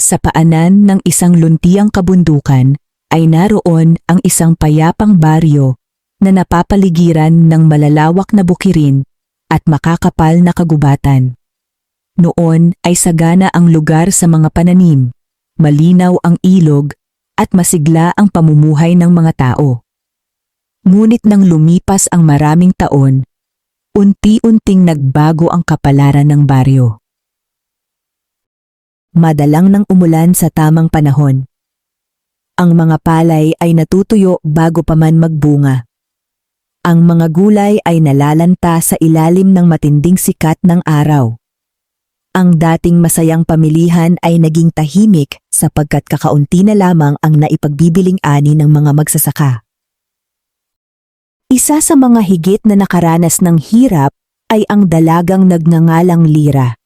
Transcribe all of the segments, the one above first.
Sa paanan ng isang luntiang kabundukan ay naroon ang isang payapang baryo na napapaligiran ng malalawak na bukirin at makakapal na kagubatan. Noon ay sagana ang lugar sa mga pananim, malinaw ang ilog at masigla ang pamumuhay ng mga tao. Ngunit nang lumipas ang maraming taon, unti-unting nagbago ang kapalaran ng baryo. Madalang nang umulan sa tamang panahon. Ang mga palay ay natutuyo bago pa man magbunga. Ang mga gulay ay nalalanta sa ilalim ng matinding sikat ng araw. Ang dating masayang pamilihan ay naging tahimik sapagkat kakaunti na lamang ang naipagbibiling ani ng mga magsasaka. Isa sa mga higit na nakaranas ng hirap ay ang dalagang nagngangalang Lira.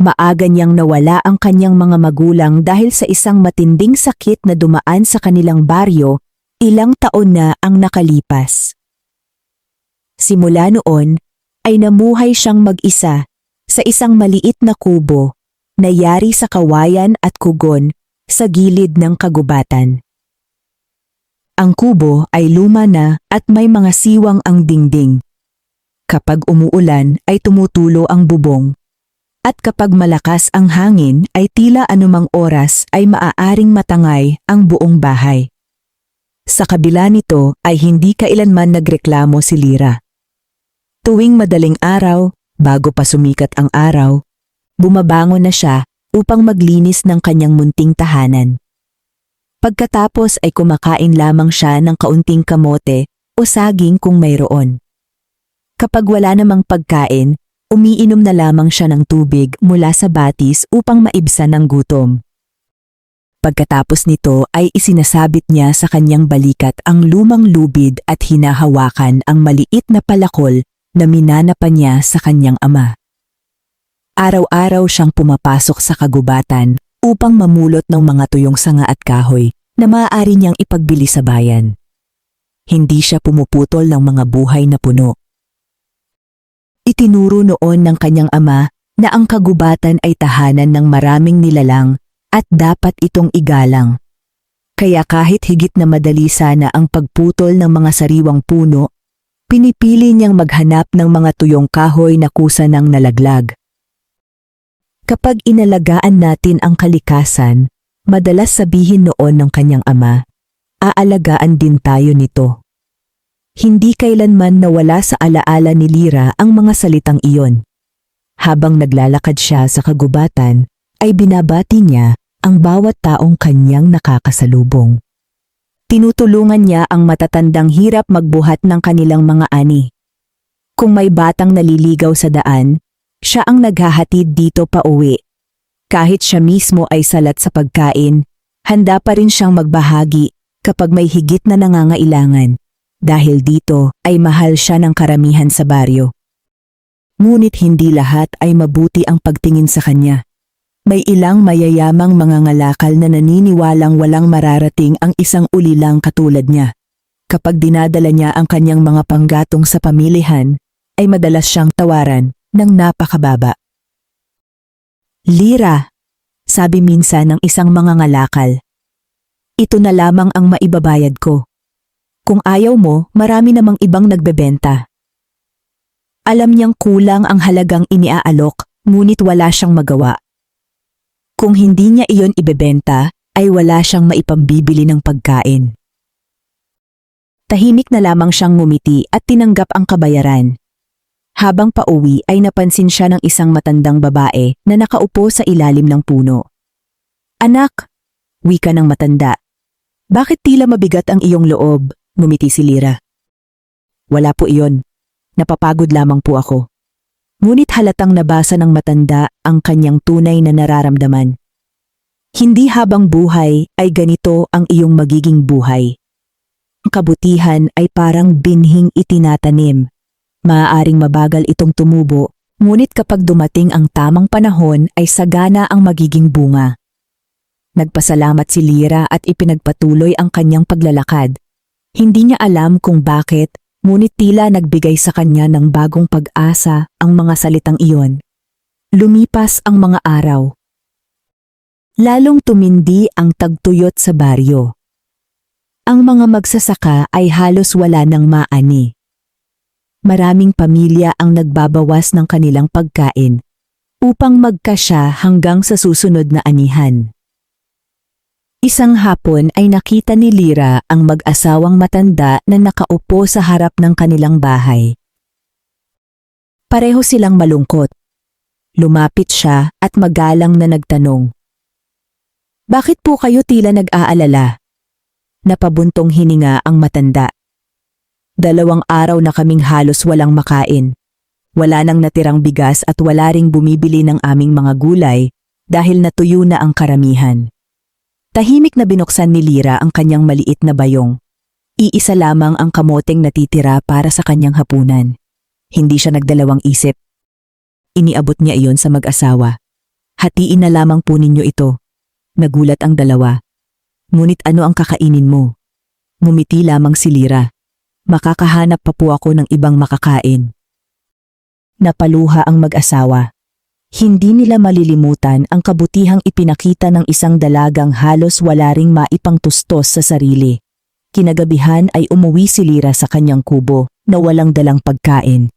Maaga niyang nawala ang kanyang mga magulang dahil sa isang matinding sakit na dumaan sa kanilang baryo, ilang taon na ang nakalipas. Simula noon, ay namuhay siyang mag-isa sa isang maliit na kubo na yari sa kawayan at kugon sa gilid ng kagubatan. Ang kubo ay luma na at may mga siwang ang dingding. Kapag umuulan ay tumutulo ang bubong. At kapag malakas ang hangin ay tila anumang oras ay maaaring matangay ang buong bahay. Sa kabila nito ay hindi kailanman nagreklamo si Lira. Tuwing madaling araw, bago pa sumikat ang araw, bumabangon na siya upang maglinis ng kanyang munting tahanan. Pagkatapos ay kumakain lamang siya ng kaunting kamote o saging kung mayroon. Kapag wala namang pagkain, umiinom na lamang siya ng tubig mula sa batis upang maibsan ang gutom. Pagkatapos nito ay isinasabit niya sa kanyang balikat ang lumang lubid at hinahawakan ang maliit na palakol na minana pa niya sa kanyang ama. Araw-araw siyang pumapasok sa kagubatan upang mamulot ng mga tuyong sanga at kahoy na maaari niyang ipagbili sa bayan. Hindi siya pumuputol ng mga buhay na puno. Itinuro noon ng kanyang ama na ang kagubatan ay tahanan ng maraming nilalang at dapat itong igalang. Kaya kahit higit na madali sana ang pagputol ng mga sariwang puno, pinipili niyang maghanap ng mga tuyong kahoy na kusa ng nalaglag. Kapag inalagaan natin ang kalikasan, madalas sabihin noon ng kanyang ama, aalagaan din tayo nito. Hindi kailanman nawala sa alaala ni Lira ang mga salitang iyon. Habang naglalakad siya sa kagubatan, ay binabati niya ang bawat taong kanyang nakakasalubong. Tinutulungan niya ang matatandang hirap magbuhat ng kanilang mga ani. Kung may batang naliligaw sa daan, siya ang naghahatid dito pa uwi. Kahit siya mismo ay salat sa pagkain, handa pa rin siyang magbahagi kapag may higit na nangangailangan. Dahil dito ay mahal siya ng karamihan sa baryo. Ngunit hindi lahat ay mabuti ang pagtingin sa kanya. May ilang mayayamang mga ngalakal na naniniwalang walang mararating ang isang ulilang katulad niya. Kapag dinadala niya ang kanyang mga panggatong sa pamilihan, ay madalas siyang tawaran ng napakababa. Lira, sabi minsan ng isang mga ngalakal. Ito na lamang ang maibabayad ko. Kung ayaw mo, marami namang ibang nagbebenta. Alam niyang kulang ang halagang iniaalok, ngunit wala siyang magawa. Kung hindi niya iyon ibebenta, ay wala siyang maipambibili ng pagkain. Tahimik na lamang siyang ngumiti at tinanggap ang kabayaran. Habang pauwi ay napansin siya ng isang matandang babae na nakaupo sa ilalim ng puno. Anak, wika ng matanda. Bakit tila mabigat ang iyong loob? Ngumiti si Lira. Wala po iyon. Napapagod lamang po ako. Ngunit halatang nabasa ng matanda ang kanyang tunay na nararamdaman. Hindi habang buhay ay ganito ang iyong magiging buhay. Ang kabutihan ay parang binhing itinatanim. Maaaring mabagal itong tumubo, ngunit kapag dumating ang tamang panahon ay sagana ang magiging bunga. Nagpasalamat si Lira at ipinagpatuloy ang kanyang paglalakad. Hindi niya alam kung bakit, ngunit tila nagbigay sa kanya ng bagong pag-asa ang mga salitang iyon. Lumipas ang mga araw. lalong tumindi ang tagtuyot sa baryo. Ang mga magsasaka ay halos wala ng maani. Maraming pamilya ang nagbabawas ng kanilang pagkain upang magkasya hanggang sa susunod na anihan. Isang hapon ay nakita ni Lyra ang mag-asawang matanda na nakaupo sa harap ng kanilang bahay. Pareho silang malungkot. Lumapit siya at magalang na nagtanong, "Bakit po kayo tila nag-aalala?" Napabuntong hininga ang matanda. "2 araw na kaming halos walang makain. Wala nang natirang bigas at wala ring bumibili ng aming mga gulay dahil natuyo na ang karamihan." Tahimik na binuksan ni Lyra ang kanyang maliit na bayong. Iisa lamang ang kamoteng natitira para sa kanyang hapunan. Hindi siya nagdalawang isip. Iniabot niya iyon sa mag-asawa. "Hatiin na lamang po ninyo ito." Nagulat ang dalawa. "Ngunit ano ang kakainin mo?" Ngumiti lamang si Lyra. "Makakahanap pa po ako ng ibang makakain." Napaluha ang mag-asawa. Hindi nila malilimutan ang kabutihang ipinakita ng isang dalagang halos wala ring maipangtustos sa sarili. Kinagabihan ay umuwi si Lyra sa kanyang kubo na walang dalang pagkain.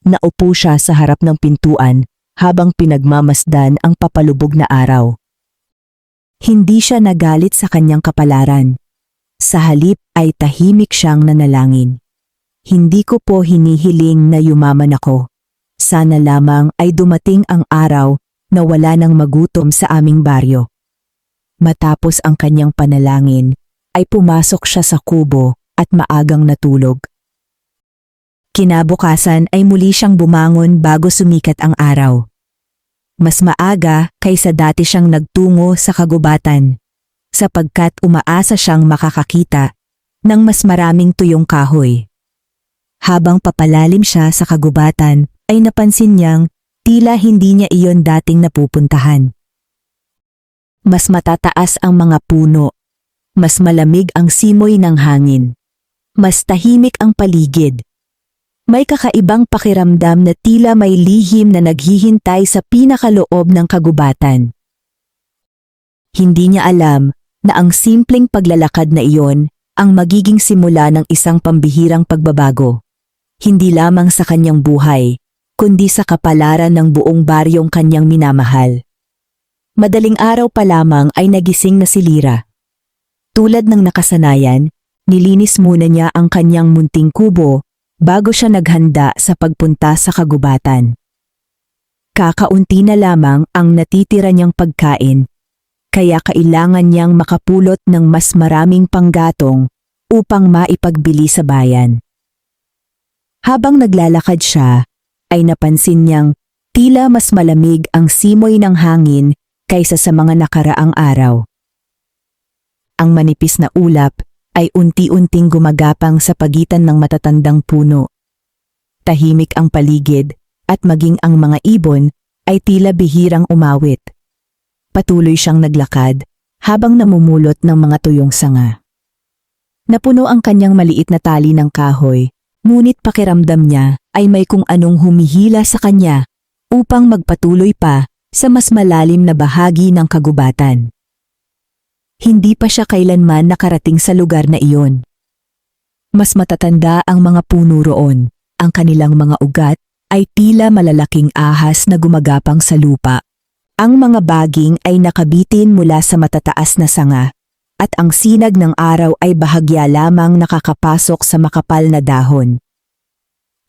Naupo siya sa harap ng pintuan habang pinagmamasdan ang papalubog na araw. Hindi siya nagalit sa kanyang kapalaran. Sa halip ay tahimik siyang nanalangin. "Hindi ko po hinihiling na yumaman ako. Sana lamang ay dumating ang araw na wala nang magutom sa aming baryo." Matapos ang kanyang panalangin, ay pumasok siya sa kubo at maagang natulog. Kinabukasan ay muli siyang bumangon bago sumikat ang araw. Mas maaga kaysa dati siyang nagtungo sa kagubatan, sapagkat umaasa siyang makakakita ng mas maraming tuyong kahoy. Habang papalalim siya sa kagubatan, ay napansin niyang tila hindi niya iyon dating napupuntahan. Mas matataas ang mga puno, mas malamig ang simoy ng hangin, mas tahimik ang paligid. May kakaibang pakiramdam na tila may lihim na naghihintay sa pinakaloob ng kagubatan. Hindi niya alam na ang simpleng paglalakad na iyon ang magiging simula ng isang pambihirang pagbabago. Hindi lamang sa kanyang buhay, kundi sa kapalaran ng buong baryong kanyang minamahal. Madaling araw pa lamang ay nagising na si Lyra. Tulad ng nakasanayan, nilinis muna niya ang kanyang munting kubo bago siya naghanda sa pagpunta sa kagubatan. Kakaunti na lamang ang natitira niyang pagkain, kaya kailangan niyang makapulot ng mas maraming panggatong upang maipagbili sa bayan. Habang naglalakad siya, ay napansin niyang tila mas malamig ang simoy ng hangin kaysa sa mga nakaraang araw. Ang manipis na ulap ay unti-unting gumagapang sa pagitan ng matatandang puno. Tahimik ang paligid at maging ang mga ibon ay tila bihirang umawit. Patuloy siyang naglakad habang namumulot ng mga tuyong sanga. Napuno ang kanyang maliit na tali ng kahoy, ngunit pakiramdam niya ay may kung anong humihila sa kanya upang magpatuloy pa sa mas malalim na bahagi ng kagubatan. Hindi pa siya kailanman nakarating sa lugar na iyon. Mas matatanda ang mga puno roon, ang kanilang mga ugat ay tila malalaking ahas na gumagapang sa lupa. Ang mga baging ay nakabitin mula sa matataas na sanga, at ang sinag ng araw ay bahagya lamang nakakapasok sa makapal na dahon.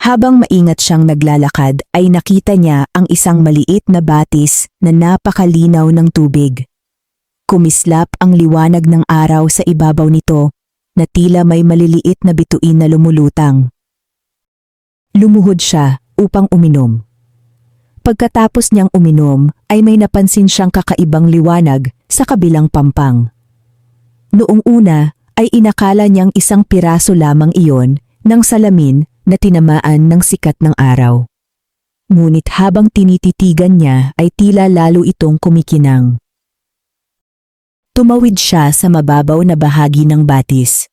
Habang maingat siyang naglalakad ay nakita niya ang isang maliit na batis na napakalinaw ng tubig. Kumislap ang liwanag ng araw sa ibabaw nito na tila may maliliit na bituin na lumulutang. Lumuhod siya upang uminom. Pagkatapos niyang uminom ay may napansin siyang kakaibang liwanag sa kabilang pampang. Noong una ay inakala niyang isang piraso lamang iyon ng salamin na tinamaan ng sikat ng araw. Ngunit habang tinititigan niya ay tila lalo itong kumikinang. Tumawid siya sa mababaw na bahagi ng batis.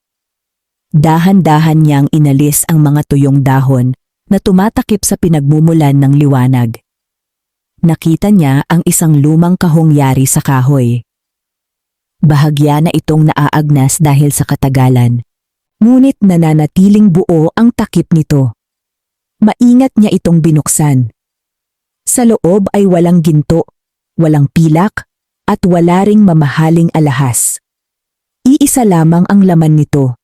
Dahan-dahan niyang inalis ang mga tuyong dahon na tumatakip sa pinagmumulan ng liwanag. Nakita niya ang isang lumang kahongyari sa kahoy. Bahagya na itong naaagnas dahil sa katagalan. Ngunit nananatiling buo ang takip nito. Maingat niya itong binuksan. Sa loob ay walang ginto, walang pilak, at wala ring mamahaling alahas. Iisa lamang ang laman nito.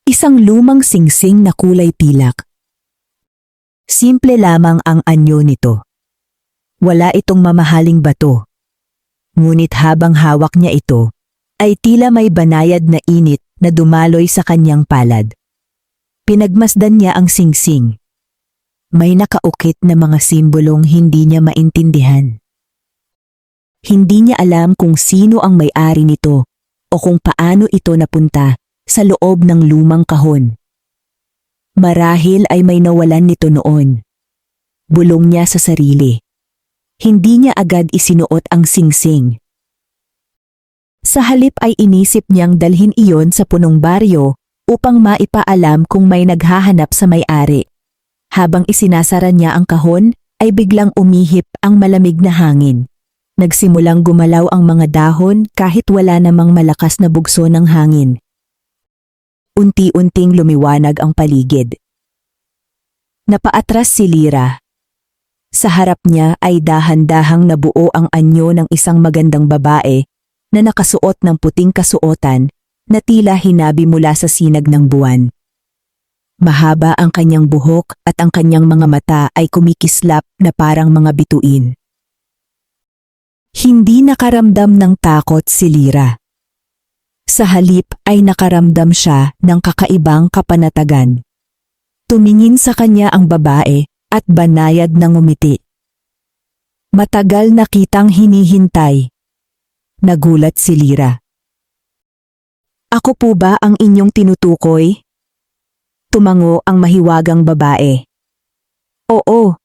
Isang lumang singsing na kulay pilak. Simple lamang ang anyo nito. Wala itong mamahaling bato. Ngunit habang hawak niya ito, ay tila may banayad na init na dumaloy sa kanyang palad. Pinagmasdan niya ang singsing. May nakaukit na mga simbolong hindi niya maintindihan. Hindi niya alam kung sino ang may-ari nito o kung paano ito napunta sa loob ng lumang kahon. Marahil ay may nawalan nito noon. Bulong niya sa sarili. Hindi niya agad isinuot ang singsing. Sa halip ay inisip niyang dalhin iyon sa punong baryo upang maipaalam kung may naghahanap sa may-ari. Habang isinasara niya ang kahon, ay biglang umihip ang malamig na hangin. Nagsimulang gumalaw ang mga dahon kahit wala namang malakas na bugso ng hangin. Unti-unting lumiwanag ang paligid. Napaatras si Lyra. Sa harap niya ay dahan-dahang nabuo ang anyo ng isang magandang babae na nakasuot ng puting kasuotan na tila hinabi mula sa sinag ng buwan. Mahaba ang kanyang buhok at ang kanyang mga mata ay kumikislap na parang mga bituin. Hindi nakaramdam ng takot si Lyra. Sa halip ay nakaramdam siya ng kakaibang kapanatagan. Tumingin sa kanya ang babae at banayad na ngumiti. Matagal na kitang hinihintay. Nagulat si Lyra. Ako po ba ang inyong tinutukoy? Tumango ang mahiwagang babae. Oo,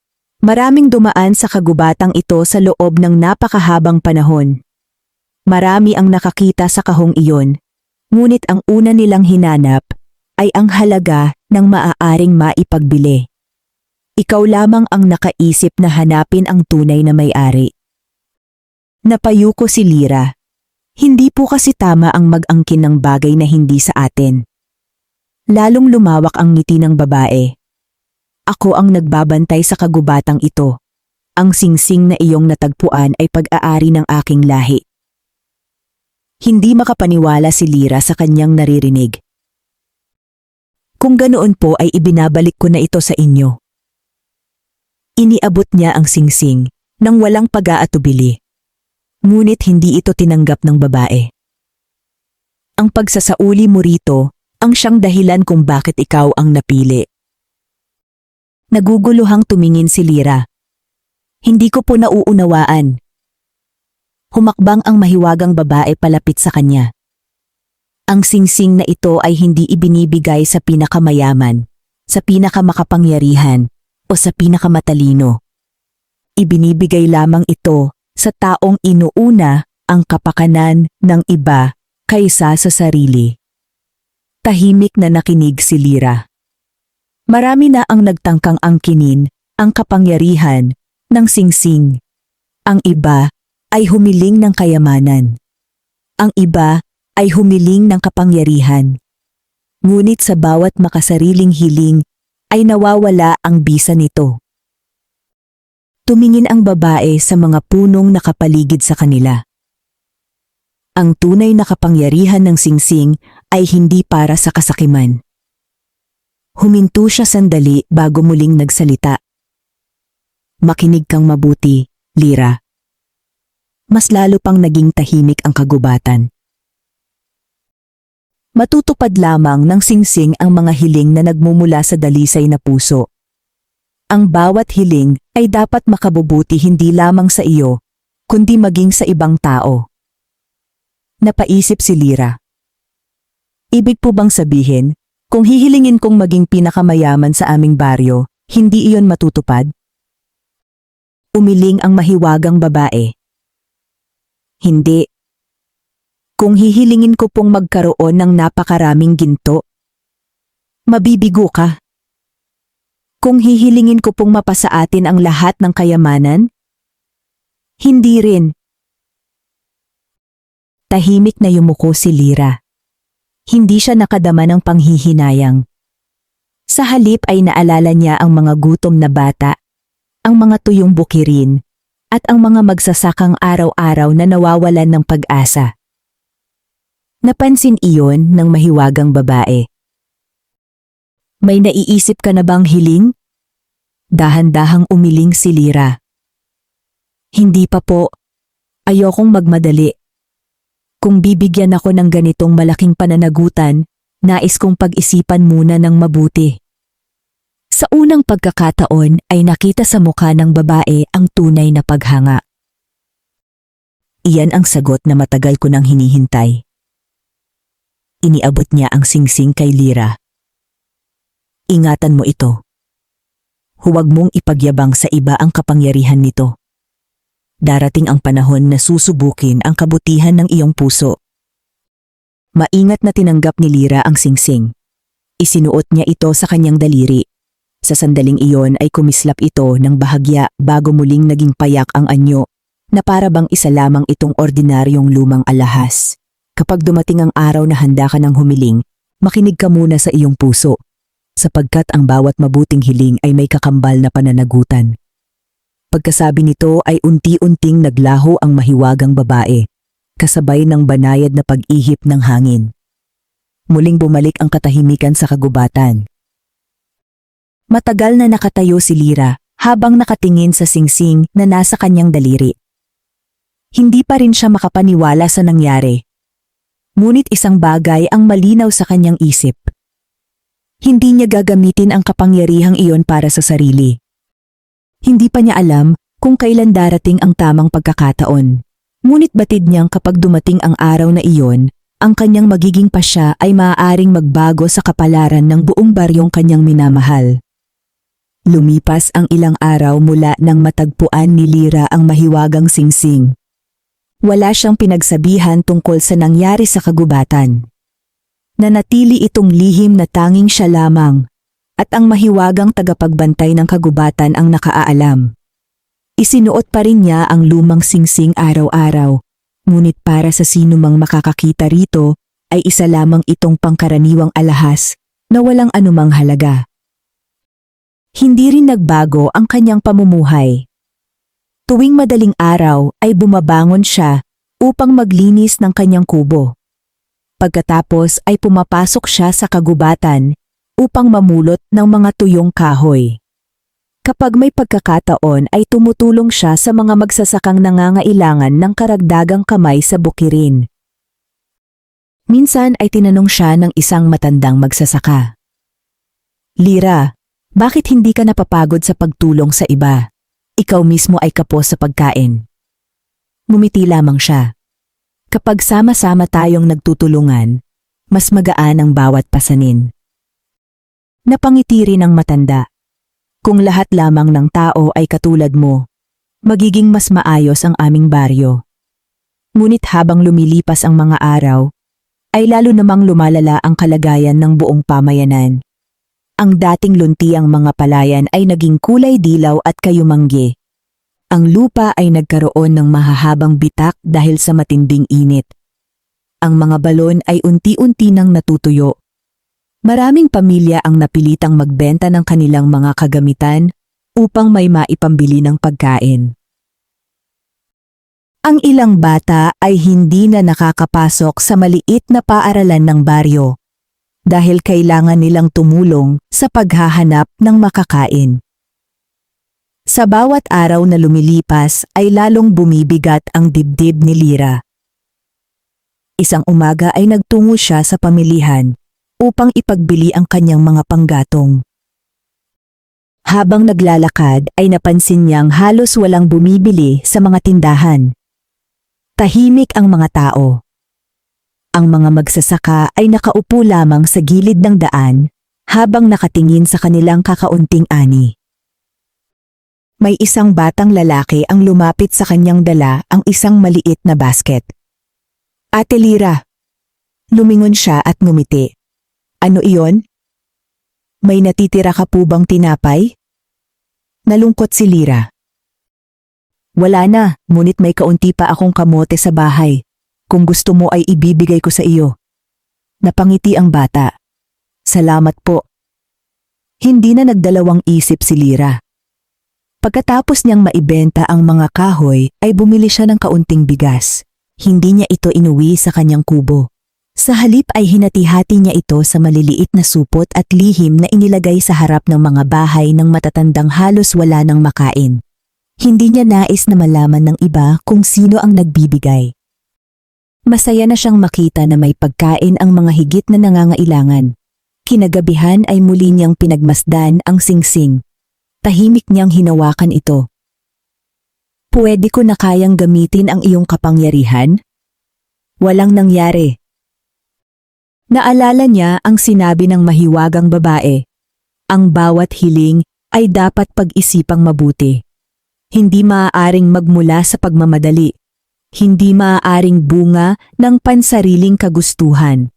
maraming dumaan sa kagubatang ito sa loob ng napakahabang panahon. Marami ang nakakita sa kahong iyon, ngunit ang una nilang hinanap ay ang halaga ng maaaring maipagbili. Ikaw lamang ang nakaisip na hanapin ang tunay na may-ari. Napayuko si Lyra. Hindi po kasi tama ang mag-angkin ng bagay na hindi sa atin. Lalong lumawak ang ngiti ng babae. Ako ang nagbabantay sa kagubatang ito. Ang singsing na iyong natagpuan ay pag-aari ng aking lahi. Hindi makapaniwala si Lyra sa kanyang naririnig. Kung ganoon po ay ibinabalik ko na ito sa inyo. Iniabot niya ang singsing nang walang pag-aatubili. Ngunit hindi ito tinanggap ng babae. Ang pagsasauli mo rito ang siyang dahilan kung bakit ikaw ang napili. Naguguluhang tumingin si Lyra. Hindi ko po nauunawaan. Humakbang ang mahiwagang babae palapit sa kanya. Ang singsing na ito ay hindi ibinibigay sa pinakamayaman, sa pinakamakapangyarihan, o sa pinakamatalino. Ibinibigay lamang ito sa taong inuuna ang kapakanan ng iba kaysa sa sarili. Tahimik na nakinig si Lyra. Marami na ang nagtangkang angkinin ang kapangyarihan ng singsing. Ang iba ay humiling ng kayamanan. Ang iba ay humiling ng kapangyarihan. Ngunit sa bawat makasariling hiling ay nawawala ang bisa nito. Tumingin ang babae sa mga punong nakapaligid sa kanila. Ang tunay na kapangyarihan ng singsing ay hindi para sa kasakiman. Huminto siya sandali bago muling nagsalita. Makinig kang mabuti, Lyra. Mas lalo pang naging tahimik ang kagubatan. Matutupad lamang ng singsing ang mga hiling na nagmumula sa dalisay na puso. Ang bawat hiling ay dapat makabubuti hindi lamang sa iyo, kundi maging sa ibang tao. Napaisip si Lyra. Ibig po bang sabihin, kung hihilingin kong maging pinakamayaman sa aming baryo, hindi iyon matutupad? Umiling ang mahiwagang babae. Hindi. Kung hihilingin ko pong magkaroon ng napakaraming ginto, mabibigo ka. Kung hihilingin ko pong mapasa atin ang lahat ng kayamanan, hindi rin. Tahimik na yumuko si Lira. Hindi siya nakadama ng panghihinayang. Sa halip ay naalala niya ang mga gutom na bata, ang mga tuyong bukirin, at ang mga magsasakang araw-araw na nawawalan ng pag-asa. Napansin iyon ng mahiwagang babae. May naiisip ka na bang hiling? Dahan-dahang umiling si Lira. Hindi pa po. Ayokong magmadali. Kung bibigyan ako ng ganitong malaking pananagutan, nais kong pag-isipan muna ng mabuti. Sa unang pagkakataon ay nakita sa mukha ng babae ang tunay na paghanga. Iyan ang sagot na matagal ko nang hinihintay. Iniabot niya ang singsing kay Lira. Ingatan mo ito. Huwag mong ipagyabang sa iba ang kapangyarihan nito. Darating ang panahon na susubukin ang kabutihan ng iyong puso. Maingat na tinanggap ni Lira ang singsing. Isinuot niya ito sa kanyang daliri. Sa sandaling iyon ay kumislap ito ng bahagya bago muling naging payak ang anyo, na para bang isa lamang itong ordinaryong lumang alahas. Kapag dumating ang araw na handa ka ng humiling, makinig ka muna sa iyong puso, sapagkat ang bawat mabuting hiling ay may kakambal na pananagutan. Pagkasabi nito ay unti-unting naglaho ang mahiwagang babae, kasabay ng banayad na pag-ihip ng hangin. Muling bumalik ang katahimikan sa kagubatan. Matagal na nakatayo si Lira habang nakatingin sa singsing na nasa kanyang daliri. Hindi pa rin siya makapaniwala sa nangyari. Ngunit isang bagay ang malinaw sa kanyang isip. Hindi niya gagamitin ang kapangyarihang iyon para sa sarili. Hindi pa niya alam kung kailan darating ang tamang pagkakataon. Ngunit batid niyang kapag dumating ang araw na iyon, ang kanyang magiging pasya ay maaaring magbago sa kapalaran ng buong baryong kanyang minamahal. Lumipas ang ilang araw mula nang matagpuan ni Lira ang mahiwagang singsing. Wala siyang pinagsabihan tungkol sa nangyari sa kagubatan. Nanatili itong lihim na tanging siya lamang, at ang mahiwagang tagapagbantay ng kagubatan ang nakaalam. Isinuot pa rin niya ang lumang singsing araw-araw, ngunit para sa sinumang makakakita rito ay isa lamang itong pangkaraniwang alahas na walang anumang halaga. Hindi rin nagbago ang kanyang pamumuhay. Tuwing madaling araw ay bumabangon siya upang maglinis ng kanyang kubo. Pagkatapos ay pumapasok siya sa kagubatan upang mamulot ng mga tuyong kahoy. Kapag may pagkakataon ay tumutulong siya sa mga magsasakang nangangailangan ng karagdagang kamay sa bukirin. Minsan ay tinanong siya ng isang matandang magsasaka. Lira, bakit hindi ka napapagod sa pagtulong sa iba? Ikaw mismo ay kapos sa pagkain. Ngumiti lamang siya. Kapag sama-sama tayong nagtutulungan, mas magaan ang bawat pasanin. Napangiti rin ang matanda. Kung lahat lamang ng tao ay katulad mo, magiging mas maayos ang aming baryo. Ngunit habang lumilipas ang mga araw, ay lalo namang lumalala ang kalagayan ng buong pamayanan. Ang dating luntiang mga palayan ay naging kulay dilaw at kayumanggi. Ang lupa ay nagkaroon ng mahahabang bitak dahil sa matinding init. Ang mga balon ay unti-unti nang natutuyo. Maraming pamilya ang napilitang magbenta ng kanilang mga kagamitan upang may maipambili ng pagkain. Ang ilang bata ay hindi na nakakapasok sa maliit na paaralan ng baryo dahil kailangan nilang tumulong sa paghahanap ng makakain. Sa bawat araw na lumilipas ay lalong bumibigat ang dibdib ni Lira. Isang umaga ay nagtungo siya sa pamilihan upang ipagbili ang kanyang mga panggatong. Habang naglalakad ay napansin niyang halos walang bumibili sa mga tindahan. Tahimik ang mga tao. Ang mga magsasaka ay nakaupo lamang sa gilid ng daan habang nakatingin sa kanilang kakaunting ani. May isang batang lalaki ang lumapit sa kanyang dala ang isang maliit na basket. Ate Lira. Lumingon siya at ngumiti. Ano iyon? May natitira ka po bang tinapay? Nalungkot si Lira. Wala na, ngunit may kaunti pa akong kamote sa bahay. Kung gusto mo ay ibibigay ko sa iyo. Napangiti ang bata. Salamat po. Hindi na nagdalawang isip si Lira. Pagkatapos niyang maibenta ang mga kahoy ay bumili siya ng kaunting bigas. Hindi niya ito inuwi sa kanyang kubo. Sa halip ay hinati-hati niya ito sa maliliit na supot at lihim na inilagay sa harap ng mga bahay ng matatandang halos wala nang makain. Hindi niya nais na malaman ng iba kung sino ang nagbibigay. Masaya na siyang makita na may pagkain ang mga higit na nangangailangan. Kinagabihan ay muli niyang pinagmasdan ang singsing. Tahimik niyang hinawakan ito. Pwede ko na kayang gamitin ang iyong kapangyarihan? Walang nangyari. Naalala niya ang sinabi ng mahiwagang babae. Ang bawat hiling ay dapat pag-isipang mabuti. Hindi maaaring magmula sa pagmamadali. Hindi maaaring bunga ng pansariling kagustuhan.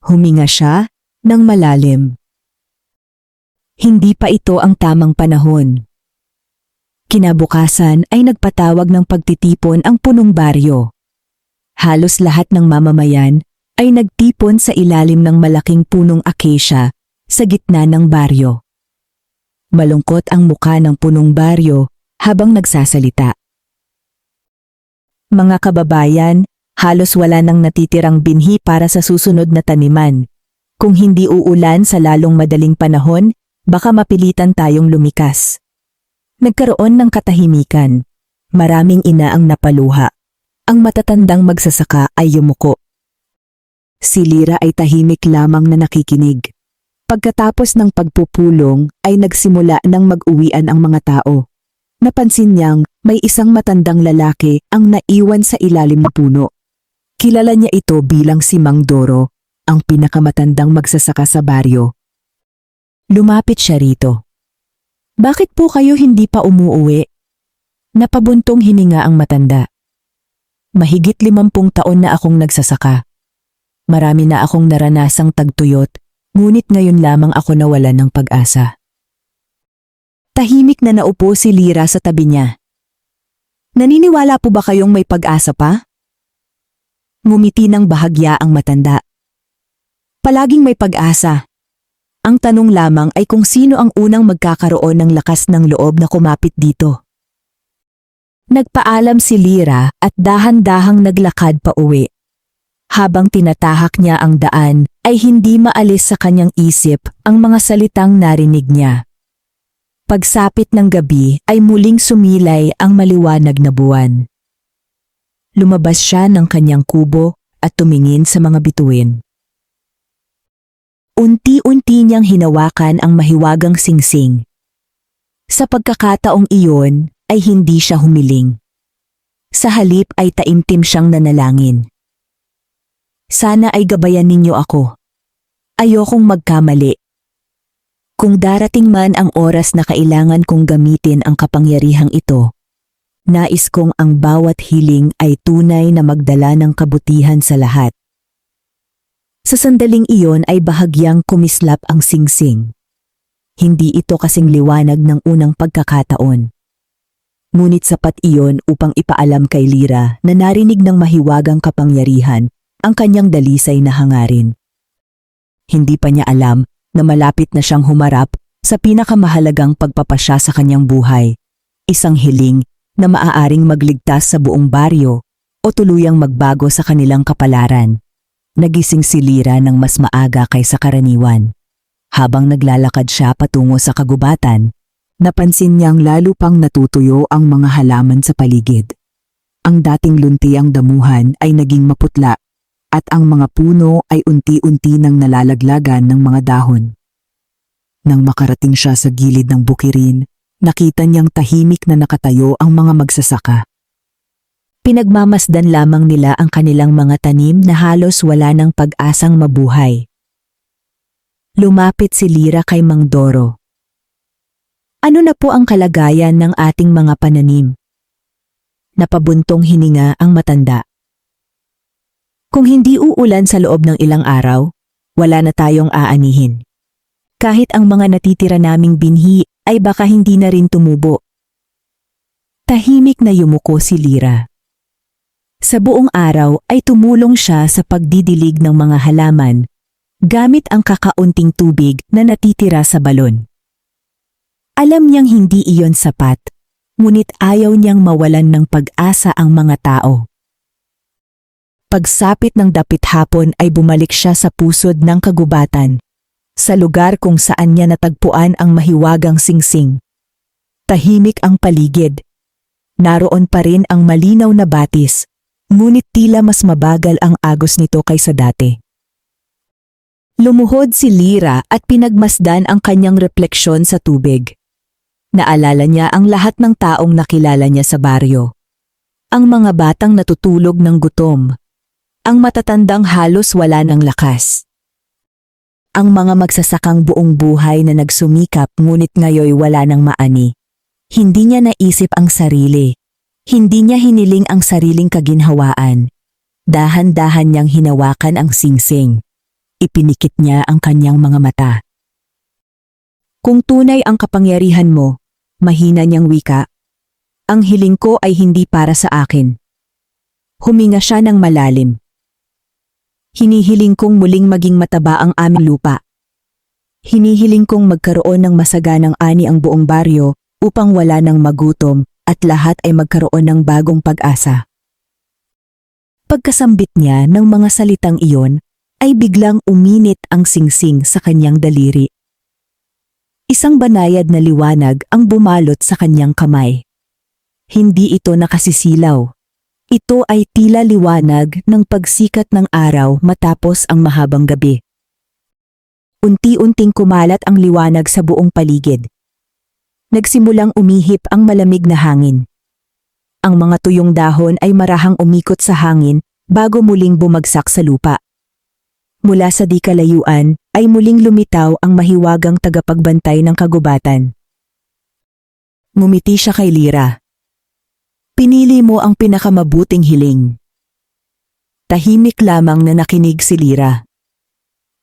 Huminga siya ng malalim. Hindi pa ito ang tamang panahon. Kinabukasan ay nagpatawag ng pagtitipon ang punong baryo. Halos lahat ng mamamayan ay nagtipon sa ilalim ng malaking punong acacia sa gitna ng baryo. Malungkot ang muka ng punong baryo habang nagsasalita. Mga kababayan, halos wala nang natitirang binhi para sa susunod na taniman. Kung hindi uulan sa lalong madaling panahon, baka mapilitan tayong lumikas. Nagkaroon ng katahimikan. Maraming ina ang napaluha. Ang matatandang magsasaka ay yumuko. Si Lira ay tahimik lamang na nakikinig. Pagkatapos ng pagpupulong ay nagsimula ng mag-uwian ang mga tao. Napansin niyang may isang matandang lalaki ang naiwan sa ilalim ng puno. Kilala niya ito bilang si Mang Doro, ang pinakamatandang magsasaka sa baryo. Lumapit siya rito. Bakit po kayo hindi pa umuuwi? Napabuntong hininga ang matanda. Mahigit 50 taon na akong nagsasaka. Marami na akong naranasang tagtuyot, ngunit ngayon lamang ako nawalan ng pag-asa. Tahimik na naupo si Lira sa tabi niya. Naniniwala po ba kayong may pag-asa pa? Ngumiti ng bahagya ang matanda. Palaging may pag-asa. Ang tanong lamang ay kung sino ang unang magkakaroon ng lakas ng loob na kumapit dito. Nagpaalam si Lira at dahan-dahang naglakad pa uwi. Habang tinatahak niya ang daan, ay hindi maalis sa kanyang isip ang mga salitang narinig niya. Pagsapit ng gabi ay muling sumilay ang maliwanag na buwan. Lumabas siya ng kanyang kubo at tumingin sa mga bituin. Unti-unti niyang hinawakan ang mahiwagang singsing. Sa pagkakataong iyon ay hindi siya humiling. Sa halip ay taimtim siyang nanalangin. Sana ay gabayan ninyo ako. Ayokong magkamali. Kung darating man ang oras na kailangan kong gamitin ang kapangyarihang ito, nais kong ang bawat hiling ay tunay na magdala ng kabutihan sa lahat. Sa sandaling iyon ay bahagyang kumislap ang singsing. Hindi ito kasing liwanag ng unang pagkakataon. Ngunit sapat iyon upang ipaalam kay Lira na narinig ng mahiwagang kapangyarihan ang kanyang dalisay na hangarin. Hindi pa niya alam na malapit na siyang humarap sa pinakamahalagang pagpapasya sa kanyang buhay, isang hiling na maaaring magligtas sa buong baryo o tuluyang magbago sa kanilang kapalaran. Nagising si Lira ng mas maaga kaysa karaniwan. Habang naglalakad siya patungo sa kagubatan, napansin niyang lalo pang natutuyo ang mga halaman sa paligid. Ang dating luntiang damuhan ay naging maputla at ang mga puno ay unti-unti nang nalalaglagan ng mga dahon. Nang makarating siya sa gilid ng bukirin, nakita niyang tahimik na nakatayo ang mga magsasaka. Pinagmamasdan lamang nila ang kanilang mga tanim na halos wala ng pag-asang mabuhay. Lumapit si Lira kay Mang Doro. Ano na po ang kalagayan ng ating mga pananim? Napabuntong hininga ang matanda. Kung hindi uulan sa loob ng ilang araw, wala na tayong aanihin. Kahit ang mga natitira naming binhi ay baka hindi na rin tumubo. Tahimik na yumuko si Lira. Sa buong araw ay tumulong siya sa pagdidilig ng mga halaman, gamit ang kakaunting tubig na natitira sa balon. Alam niyang hindi iyon sapat, ngunit ayaw niyang mawalan ng pag-asa ang mga tao. Pagsapit ng dapit hapon ay bumalik siya sa pusod ng kagubatan, sa lugar kung saan niya natagpuan ang mahiwagang singsing. Tahimik ang paligid. Naroon pa rin ang malinaw na batis, ngunit tila mas mabagal ang agos nito kaysa dati. Lumuhod si Lyra at pinagmasdan ang kanyang refleksyon sa tubig. Naalala niya ang lahat ng taong nakilala niya sa baryo. Ang mga batang natutulog ng gutom. Ang matatandang halos wala ng lakas. Ang mga magsasakang buong buhay na nagsumikap ngunit ngayoy wala ng maani. Hindi niya naisip ang sarili. Hindi niya hiniling ang sariling kaginhawaan. Dahan-dahan niyang hinawakan ang singsing. Ipinikit niya ang kanyang mga mata. Kung tunay ang kapangyarihan mo, mahina niyang wika, ang hiling ko ay hindi para sa akin. Huminga siya ng malalim. Hinihiling kong muling maging mataba ang aming lupa. Hinihiling kong magkaroon ng masaganang ani ang buong baryo upang wala nang magutom at lahat ay magkaroon ng bagong pag-asa. Pagkasambit niya ng mga salitang iyon, ay biglang uminit ang singsing sa kanyang daliri. Isang banayad na liwanag ang bumalot sa kanyang kamay. Hindi ito nakasisilaw. Ito ay tila liwanag ng pagsikat ng araw matapos ang mahabang gabi. Unti-unting kumalat ang liwanag sa buong paligid. Nagsimulang umihip ang malamig na hangin. Ang mga tuyong dahon ay marahang umikot sa hangin bago muling bumagsak sa lupa. Mula sa di kalayuan ay muling lumitaw ang mahiwagang tagapagbantay ng kagubatan. Ngumiti siya kay Lyra. Pinili mo ang pinakamabuting hiling. Tahimik lamang na nakinig si Lyra.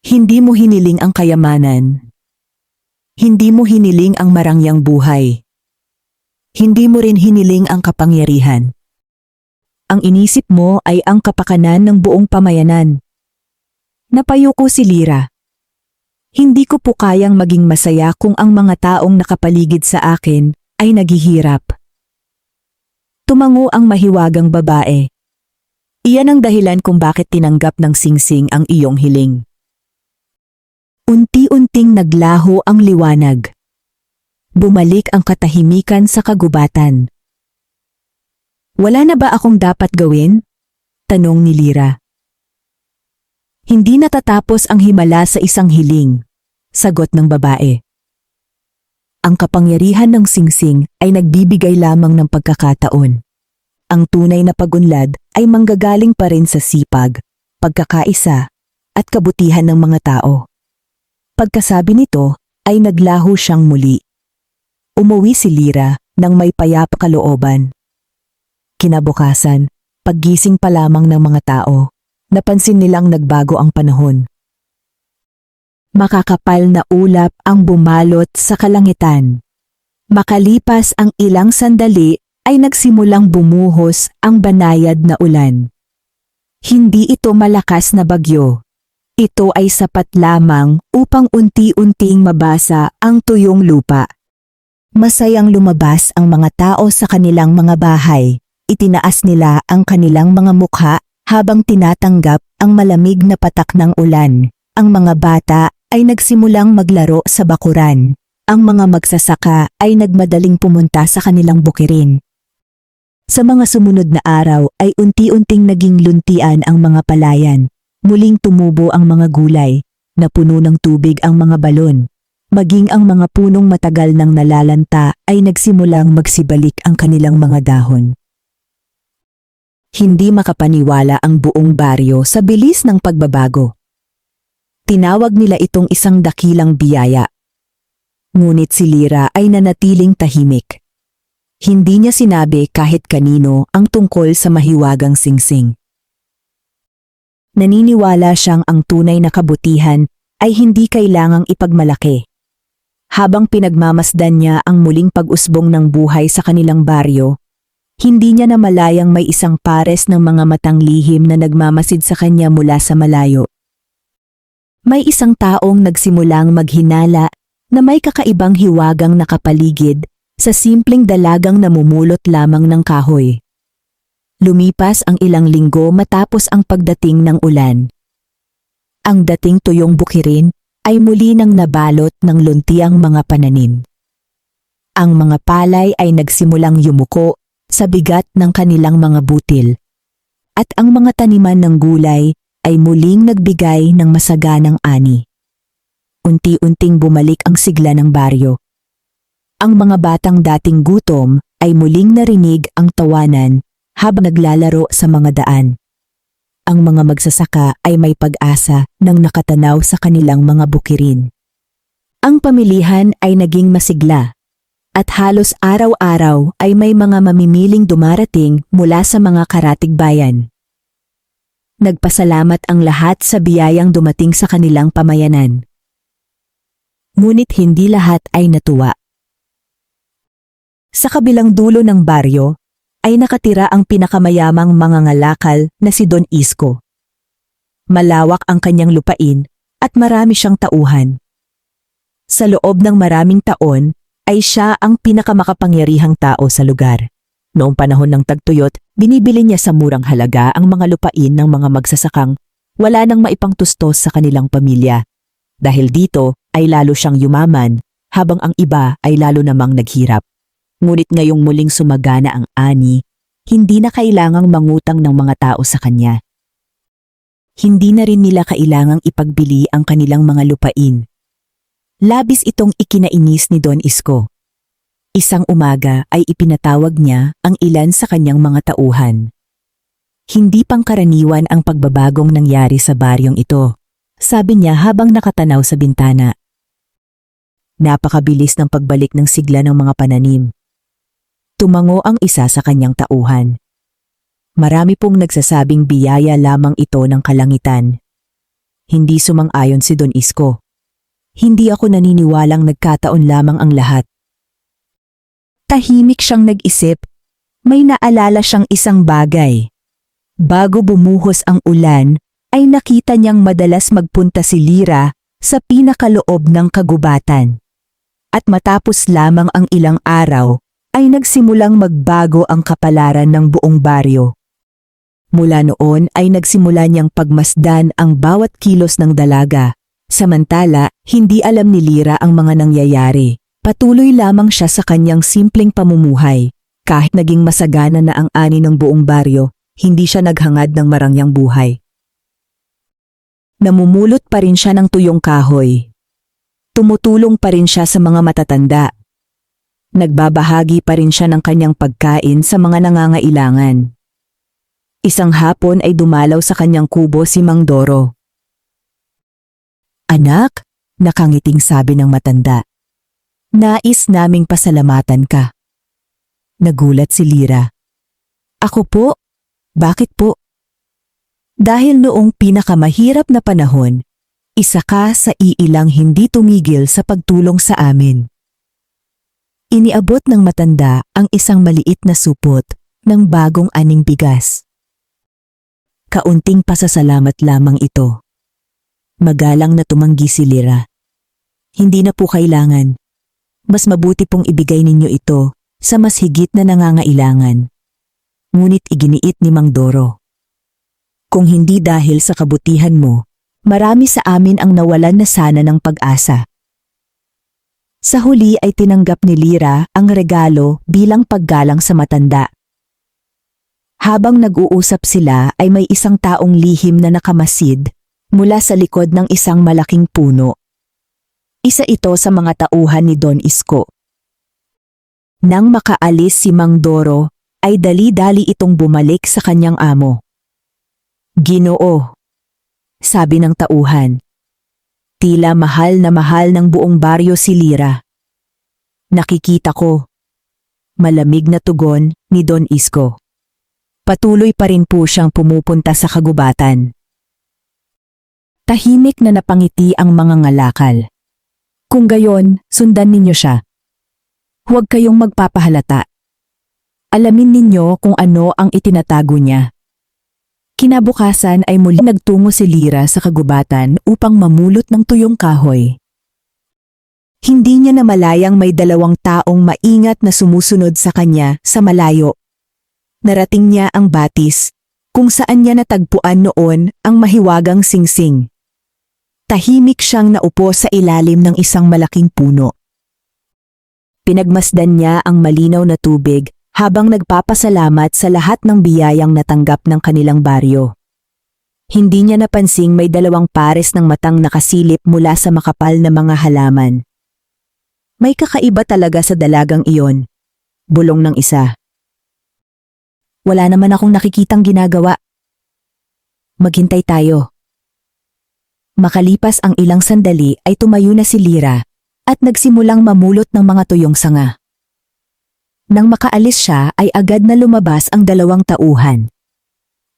Hindi mo hiniling ang kayamanan. Hindi mo hiniling ang marangyang buhay. Hindi mo rin hiniling ang kapangyarihan. Ang inisip mo ay ang kapakanan ng buong pamayanan. Napayuko si Lyra. Hindi ko po kayang maging masaya kung ang mga taong nakapaligid sa akin ay naghihirap. Tumango ang mahiwagang babae. Iyan ang dahilan kung bakit tinanggap ng singsing ang iyong hiling. Unti-unting naglaho ang liwanag. Bumalik ang katahimikan sa kagubatan. Wala na ba akong dapat gawin? Tanong ni Lyra. Hindi natatapos ang himala sa isang hiling, sagot ng babae. Ang kapangyarihan ng singsing ay nagbibigay lamang ng pagkakataon. Ang tunay na pagunlad ay manggagaling pa rin sa sipag, pagkakaisa, at kabutihan ng mga tao. Pagkasabi nito ay naglaho siyang muli. Umuwi si Lyra nang may payapa kalooban. Kinabukasan, paggising pa lamang ng mga tao, napansin nilang nagbago ang panahon. Makakapal na ulap ang bumalot sa kalangitan. Makalipas ang ilang sandali ay nagsimulang bumuhos ang banayad na ulan. Hindi ito malakas na bagyo. Ito ay sapat lamang upang unti-unting mabasa ang tuyong lupa. Masayang lumabas ang mga tao sa kanilang mga bahay. Itinaas nila ang kanilang mga mukha habang tinatanggap ang malamig na patak ng ulan. Ang mga bata ay nagsimulang maglaro sa bakuran. Ang mga magsasaka ay nagmadaling pumunta sa kanilang bukirin. Sa mga sumunod na araw ay unti-unting naging luntian ang mga palayan. Muling tumubo ang mga gulay, napuno ng tubig ang mga balon. Maging ang mga punong matagal nang nalalanta ay nagsimulang magsibalik ang kanilang mga dahon. Hindi makapaniwala ang buong baryo sa bilis ng pagbabago. Tinawag nila itong isang dakilang biyaya. Ngunit si Lyra ay nanatiling tahimik. Hindi niya sinabi kahit kanino ang tungkol sa mahiwagang singsing. Naniniwala siyang ang tunay na kabutihan ay hindi kailangang ipagmalaki. Habang pinagmamasdan niya ang muling pag-usbong ng buhay sa kanilang baryo, Hindi niya namalayang may isang pares ng mga matang lihim na nagmamasid sa kanya mula sa malayo. May isang taong nagsimulang maghinala na may kakaibang hiwagang nakapaligid sa simpleng dalagang namumulot lamang ng kahoy. Lumipas ang ilang linggo matapos ang pagdating ng ulan. Ang dating tuyong bukirin ay muli nang nabalot ng luntiang mga pananim. Ang mga palay ay nagsimulang yumuko sa bigat ng kanilang mga butil, at ang mga taniman ng gulay ay muling nagbigay ng masaganang ani. Unti-unting bumalik ang sigla ng baryo. Ang mga batang dating gutom ay muling narinig ang tawanan habang naglalaro sa mga daan. Ang mga magsasaka ay may pag-asa nang nakatanaw sa kanilang mga bukirin. Ang pamilihan ay naging masigla, at halos araw-araw ay may mga mamimiling dumarating mula sa mga karatig bayan. Nagpasalamat ang lahat sa biyayang dumating sa kanilang pamayanan. Ngunit hindi lahat ay natuwa. Sa kabilang dulo ng baryo, ay nakatira ang pinakamayamang mangangalakal na si Don Isko. Malawak ang kanyang lupain at marami siyang tauhan. Sa loob ng maraming taon ay siya ang pinakamakapangyarihang tao sa lugar. Noong panahon ng tagtuyot, binibili niya sa murang halaga ang mga lupain ng mga magsasakang wala nang maipangtustos sa kanilang pamilya. Dahil dito ay lalo siyang yumaman habang ang iba ay lalo namang naghirap. Ngunit ngayong muling sumagana ang ani, hindi na kailangang mangutang ng mga tao sa kanya. Hindi na rin nila kailangang ipagbili ang kanilang mga lupain. Labis itong ikinainis ni Don Isko. Isang umaga ay ipinatawag niya ang ilan sa kanyang mga tauhan. Hindi pangkaraniwan ang pagbabagong nangyari sa baryong ito, sabi niya habang nakatanaw sa bintana. Napakabilis ng pagbalik ng sigla ng mga pananim. Tumango ang isa sa kanyang tauhan. Marami pong nagsasabing biyaya lamang ito ng kalangitan. Hindi sumang-ayon si Don Isko. Hindi ako naniniwalang nagkataon lamang ang lahat. Tahimik siyang nag-isip. May naalala siyang isang bagay. Bago bumuhos ang ulan, ay nakita niyang madalas magpunta si Lira sa pinakaloob ng kagubatan. At matapos lamang ang ilang araw, ay nagsimulang magbago ang kapalaran ng buong baryo. Mula noon ay nagsimula niyang pagmasdan ang bawat kilos ng dalaga. Samantala, hindi alam ni Lira ang mga nangyayari. Patuloy lamang siya sa kanyang simpleng pamumuhay. Kahit naging masagana na ang ani ng buong baryo, hindi siya naghangad ng marangyang buhay. Namumulot pa rin siya ng tuyong kahoy. Tumutulong pa rin siya sa mga matatanda. Nagbabahagi pa rin siya ng kanyang pagkain sa mga nangangailangan. Isang hapon ay dumalaw sa kanyang kubo si Mang Doro. "Anak," nakangiting sabi ng matanda. "Nais naming pasalamatan ka." Nagulat si Lira. "Ako po? Bakit po?" "Dahil noong pinakamahirap na panahon, isa ka sa iilang hindi tumigil sa pagtulong sa amin." Iniabot ng matanda ang isang maliit na supot ng bagong aning bigas. Kaunting pasasalamat lamang ito. Magalang na tumanggi si Lira. "Hindi na po kailangan. Mas mabuti pong ibigay ninyo ito sa mas higit na nangangailangan." Ngunit iginiit ni Mang Doro. "Kung hindi dahil sa kabutihan mo, marami sa amin ang nawalan na sana ng pag-asa." Sa huli ay tinanggap ni Lira ang regalo bilang paggalang sa matanda. Habang nag-uusap sila ay may isang taong lihim na nakamasid mula sa likod ng isang malaking puno. Isa ito sa mga tauhan ni Don Isko. Nang makaalis si Mang Doro, ay dali-dali itong bumalik sa kanyang amo. "Ginoo," sabi ng tauhan. Tila mahal ng buong baryo si Lira. "Nakikita ko." Malamig na tugon ni Don Isko. Patuloy pa rin po siyang pumupunta sa kagubatan. Tahimik na napangiti ang mga ngalakal. "Kung gayon, sundan ninyo siya. Huwag kayong magpapahalata. Alamin ninyo kung ano ang itinatago niya. Kinabukasan ay muli nagtungo si Lyra sa kagubatan upang mamulot ng tuyong kahoy. Hindi niya namalayang may 2 taong maingat na sumusunod sa kanya sa malayo. Narating niya ang batis, kung saan niya natagpuan noon ang mahiwagang singsing. Tahimik siyang naupo sa ilalim ng isang malaking puno. Pinagmasdan niya ang malinaw na tubig habang nagpapasalamat sa lahat ng biyayang natanggap ng kanilang baryo. Hindi niya napansing may 2 pares ng matang nakasilip mula sa makapal na mga halaman. May kakaiba talaga sa dalagang iyon, bulong ng isa. Wala naman akong nakikitang ginagawa. Maghintay tayo. Makalipas ang ilang sandali ay tumayo na si Lyra at nagsimulang mamulot ng mga tuyong sanga. Nang makaalis siya ay agad na lumabas ang 2 tauhan.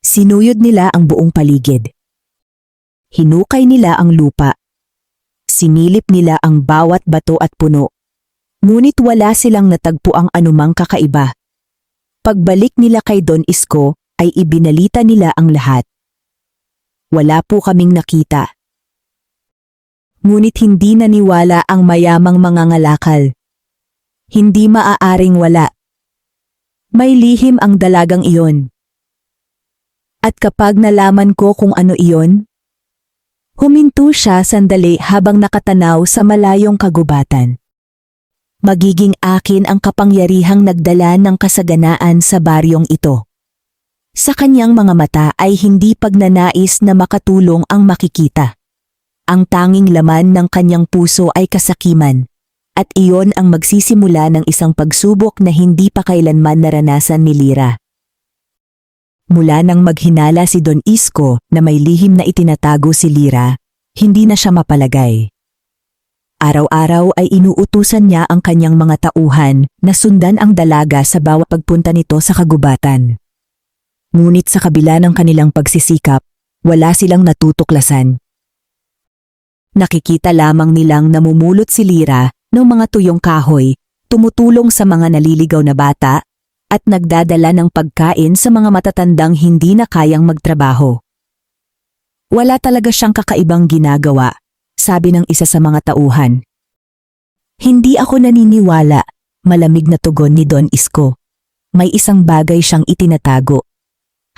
Sinuyod nila ang buong paligid. Hinukay nila ang lupa. Sinilip nila ang bawat bato at puno. Ngunit wala silang natagpuang anumang kakaiba. Pagbalik nila kay Don Isko ay ibinalita nila ang lahat. Wala po kaming nakita. Ngunit hindi naniwala ang mayamang mangangalakal. Hindi maaaring wala. May lihim ang dalagang iyon. At kapag nalaman ko kung ano iyon, huminto siya sandali habang nakatanaw sa malayong kagubatan. Magiging akin ang kapangyarihang nagdala ng kasaganaan sa baryong ito. Sa kanyang mga mata ay hindi pagnanais na makatulong ang makikita. Ang tanging laman ng kanyang puso ay kasakiman. At iyon ang magsisimula ng isang pagsubok na hindi pa kailanman naranasan ni Lyra. Mula nang maghinala si Don Isko na may lihim na itinatago si Lyra, hindi na siya mapalagay. Araw-araw ay inuutusan niya ang kanyang mga tauhan na sundan ang dalaga sa bawat pagpunta nito sa kagubatan. Ngunit sa kabila ng kanilang pagsisikap, wala silang natutuklasan. Nakikita lamang nilang namumulot si Lyra ng mga tuyong kahoy, tumutulong sa mga naliligaw na bata, at nagdadala ng pagkain sa mga matatandang hindi na kayang magtrabaho. Wala talaga siyang kakaibang ginagawa, sabi ng isa sa mga tauhan. Hindi ako naniniwala, malamig na tugon ni Don Isko. May isang bagay siyang itinatago.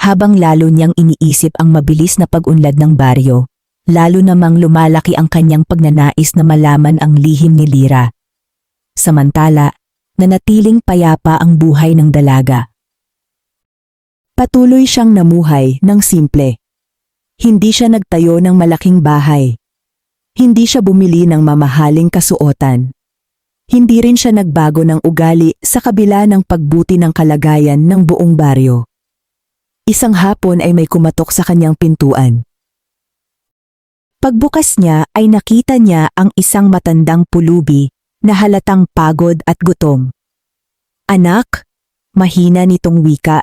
Habang lalo niyang iniisip ang mabilis na pag-unlad ng baryo, lalo namang lumalaki ang kanyang pagnanais na malaman ang lihim ni Lyra. Samantala, nanatiling payapa ang buhay ng dalaga. Patuloy siyang namuhay ng simple. Hindi siya nagtayo ng malaking bahay. Hindi siya bumili ng mamahaling kasuotan. Hindi rin siya nagbago ng ugali sa kabila ng pagbuti ng kalagayan ng buong baryo. Isang hapon ay may kumatok sa kanyang pintuan. Pagbukas niya ay nakita niya ang isang matandang pulubi na halatang pagod at gutom. Anak, mahina nitong wika,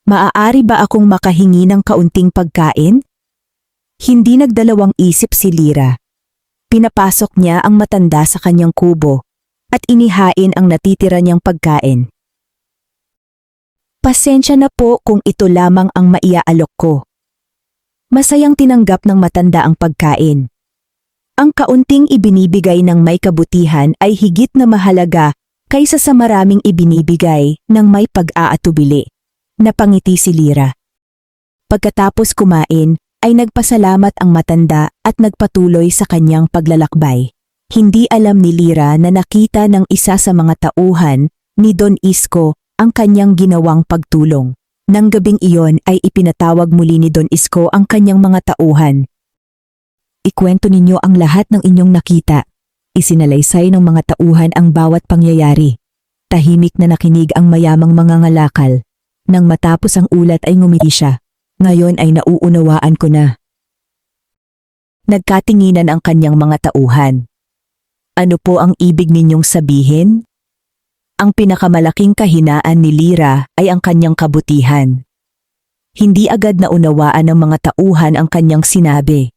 maaari ba akong makahingi ng kaunting pagkain? Hindi nagdalawang isip si Lyra. Pinapasok niya ang matanda sa kanyang kubo at inihain ang natitira niyang pagkain. Pasensya na po kung ito lamang ang maiaalok ko. Masayang tinanggap ng matanda ang pagkain. Ang kaunting ibinibigay ng may kabutihan ay higit na mahalaga kaysa sa maraming ibinibigay ng may pag-aatubili. Napangiti si Lyra. Pagkatapos kumain, ay nagpasalamat ang matanda at nagpatuloy sa kanyang paglalakbay. Hindi alam ni Lyra na nakita ng isa sa mga tauhan ni Don Isko ang kanyang ginawang pagtulong. Nang gabing iyon ay ipinatawag muli ni Don Isko ang kanyang mga tauhan. Ikwento ninyo ang lahat ng inyong nakita. Isinalaysay ng mga tauhan ang bawat pangyayari. Tahimik na nakinig ang mayamang mangangalakal. Nang matapos ang ulat ay ngumiti siya. Ngayon ay nauunawaan ko na. Nagkatinginan ang kanyang mga tauhan. Ano po ang ibig ninyong sabihin? Ang pinakamalaking kahinaan ni Lyra ay ang kanyang kabutihan. Hindi agad naunawaan ng mga tauhan ang kanyang sinabi.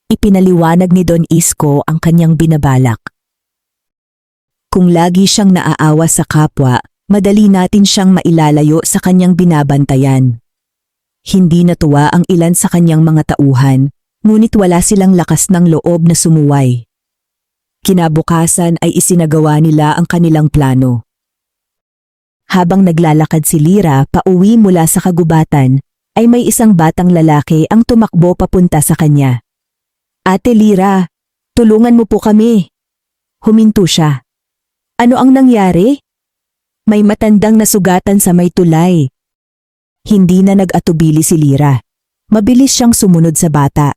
Ipinaliwanag ni Don Isko ang kanyang binabalak. Kung lagi siyang naaawa sa kapwa, madali natin siyang mailalayo sa kanyang binabantayan. Hindi natuwa ang ilan sa kanyang mga tauhan, ngunit wala silang lakas ng loob na sumuway. Kinabukasan ay isinagawa nila ang kanilang plano. Habang naglalakad si Lyra pauwi mula sa kagubatan, ay may isang batang lalaki ang tumakbo papunta sa kanya. "Ate Lyra, tulungan mo po kami." Huminto siya. "Ano ang nangyari?" "May matandang nasugatan sa may tulay." Hindi na nag-atubili si Lyra. Mabilis siyang sumunod sa bata.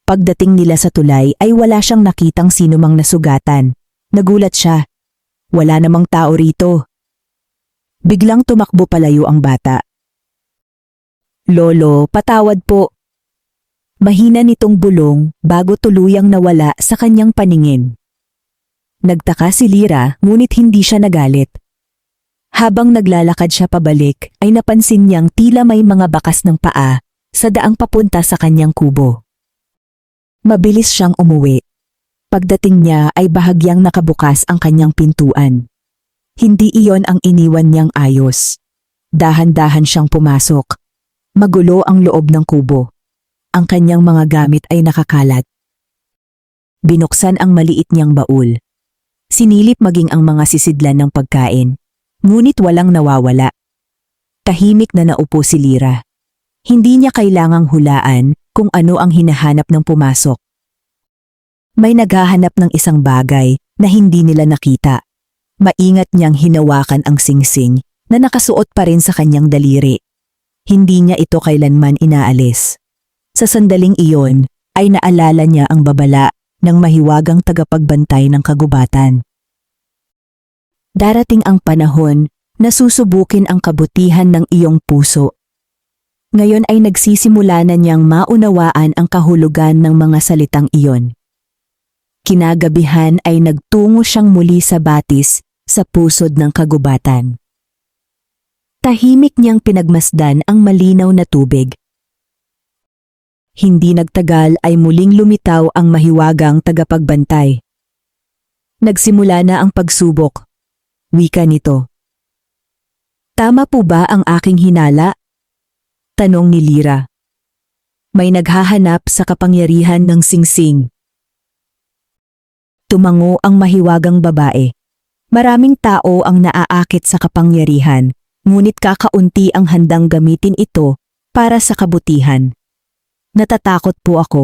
Pagdating nila sa tulay ay wala siyang nakitang sinumang nasugatan. Nagulat siya. Wala namang tao rito. Biglang tumakbo palayo ang bata. "Lolo, patawad po." Mahina nitong bulong bago tuluyang nawala sa kanyang paningin. Nagtaka si Lyra ngunit hindi siya nagalit. Habang naglalakad siya pabalik ay napansin niyang tila may mga bakas ng paa sa daang papunta sa kanyang kubo. Mabilis siyang umuwi. Pagdating niya ay bahagyang nakabukas ang kanyang pintuan. Hindi iyon ang iniwan niyang ayos. Dahan-dahan siyang pumasok. Magulo ang loob ng kubo. Ang kanyang mga gamit ay nakakalat. Binuksan ang maliit niyang baul. Sinilip maging ang mga sisidlan ng pagkain. Ngunit walang nawawala. Tahimik na naupo si Lyra. Hindi niya kailangang hulaan kung ano ang hinahanap ng pumasok. May naghahanap ng isang bagay na hindi nila nakita. Maingat niyang hinawakan ang singsing na nakasuot pa rin sa kanyang daliri. Hindi niya ito kailanman inaalis. Sa sandaling iyon ay naalala niya ang babala ng mahiwagang tagapagbantay ng kagubatan. Darating ang panahon na susubukin ang kabutihan ng iyong puso. Ngayon ay nagsisimula na niyang maunawaan ang kahulugan ng mga salitang iyon. Kinagabihan ay nagtungo siyang muli sa batis sa pusod ng kagubatan. Tahimik niyang pinagmasdan ang malinaw na tubig. Hindi nagtagal ay muling lumitaw ang mahiwagang tagapagbantay. Nagsimula na ang pagsubok. Wika nito. "Tama po ba ang aking hinala?" tanong ni Lyra. May naghahanap sa kapangyarihan ng singsing. Tumango ang mahiwagang babae. Maraming tao ang naaakit sa kapangyarihan, ngunit kakaunti ang handang gamitin ito para sa kabutihan. "Natatakot po ako."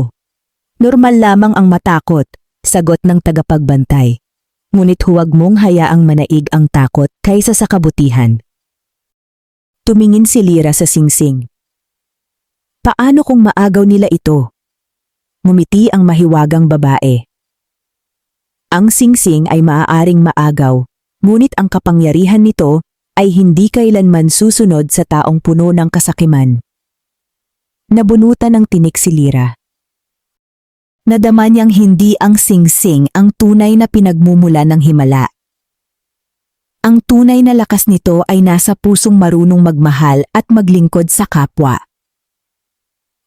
"Normal lamang ang matakot," sagot ng tagapagbantay. "Ngunit huwag mong hayaang manaig ang takot kaysa sa kabutihan." Tumingin si Lyra sa singsing. "Paano kung maagaw nila ito?" Ngumiti ang mahiwagang babae. Ang singsing ay maaaring maagaw, ngunit ang kapangyarihan nito ay hindi kailanman susunod sa taong puno ng kasakiman. Nabunutan ng tinik si Lyra. Nadama niyang hindi ang singsing ang tunay na pinagmumula ng himala. Ang tunay na lakas nito ay nasa pusong marunong magmahal at maglingkod sa kapwa.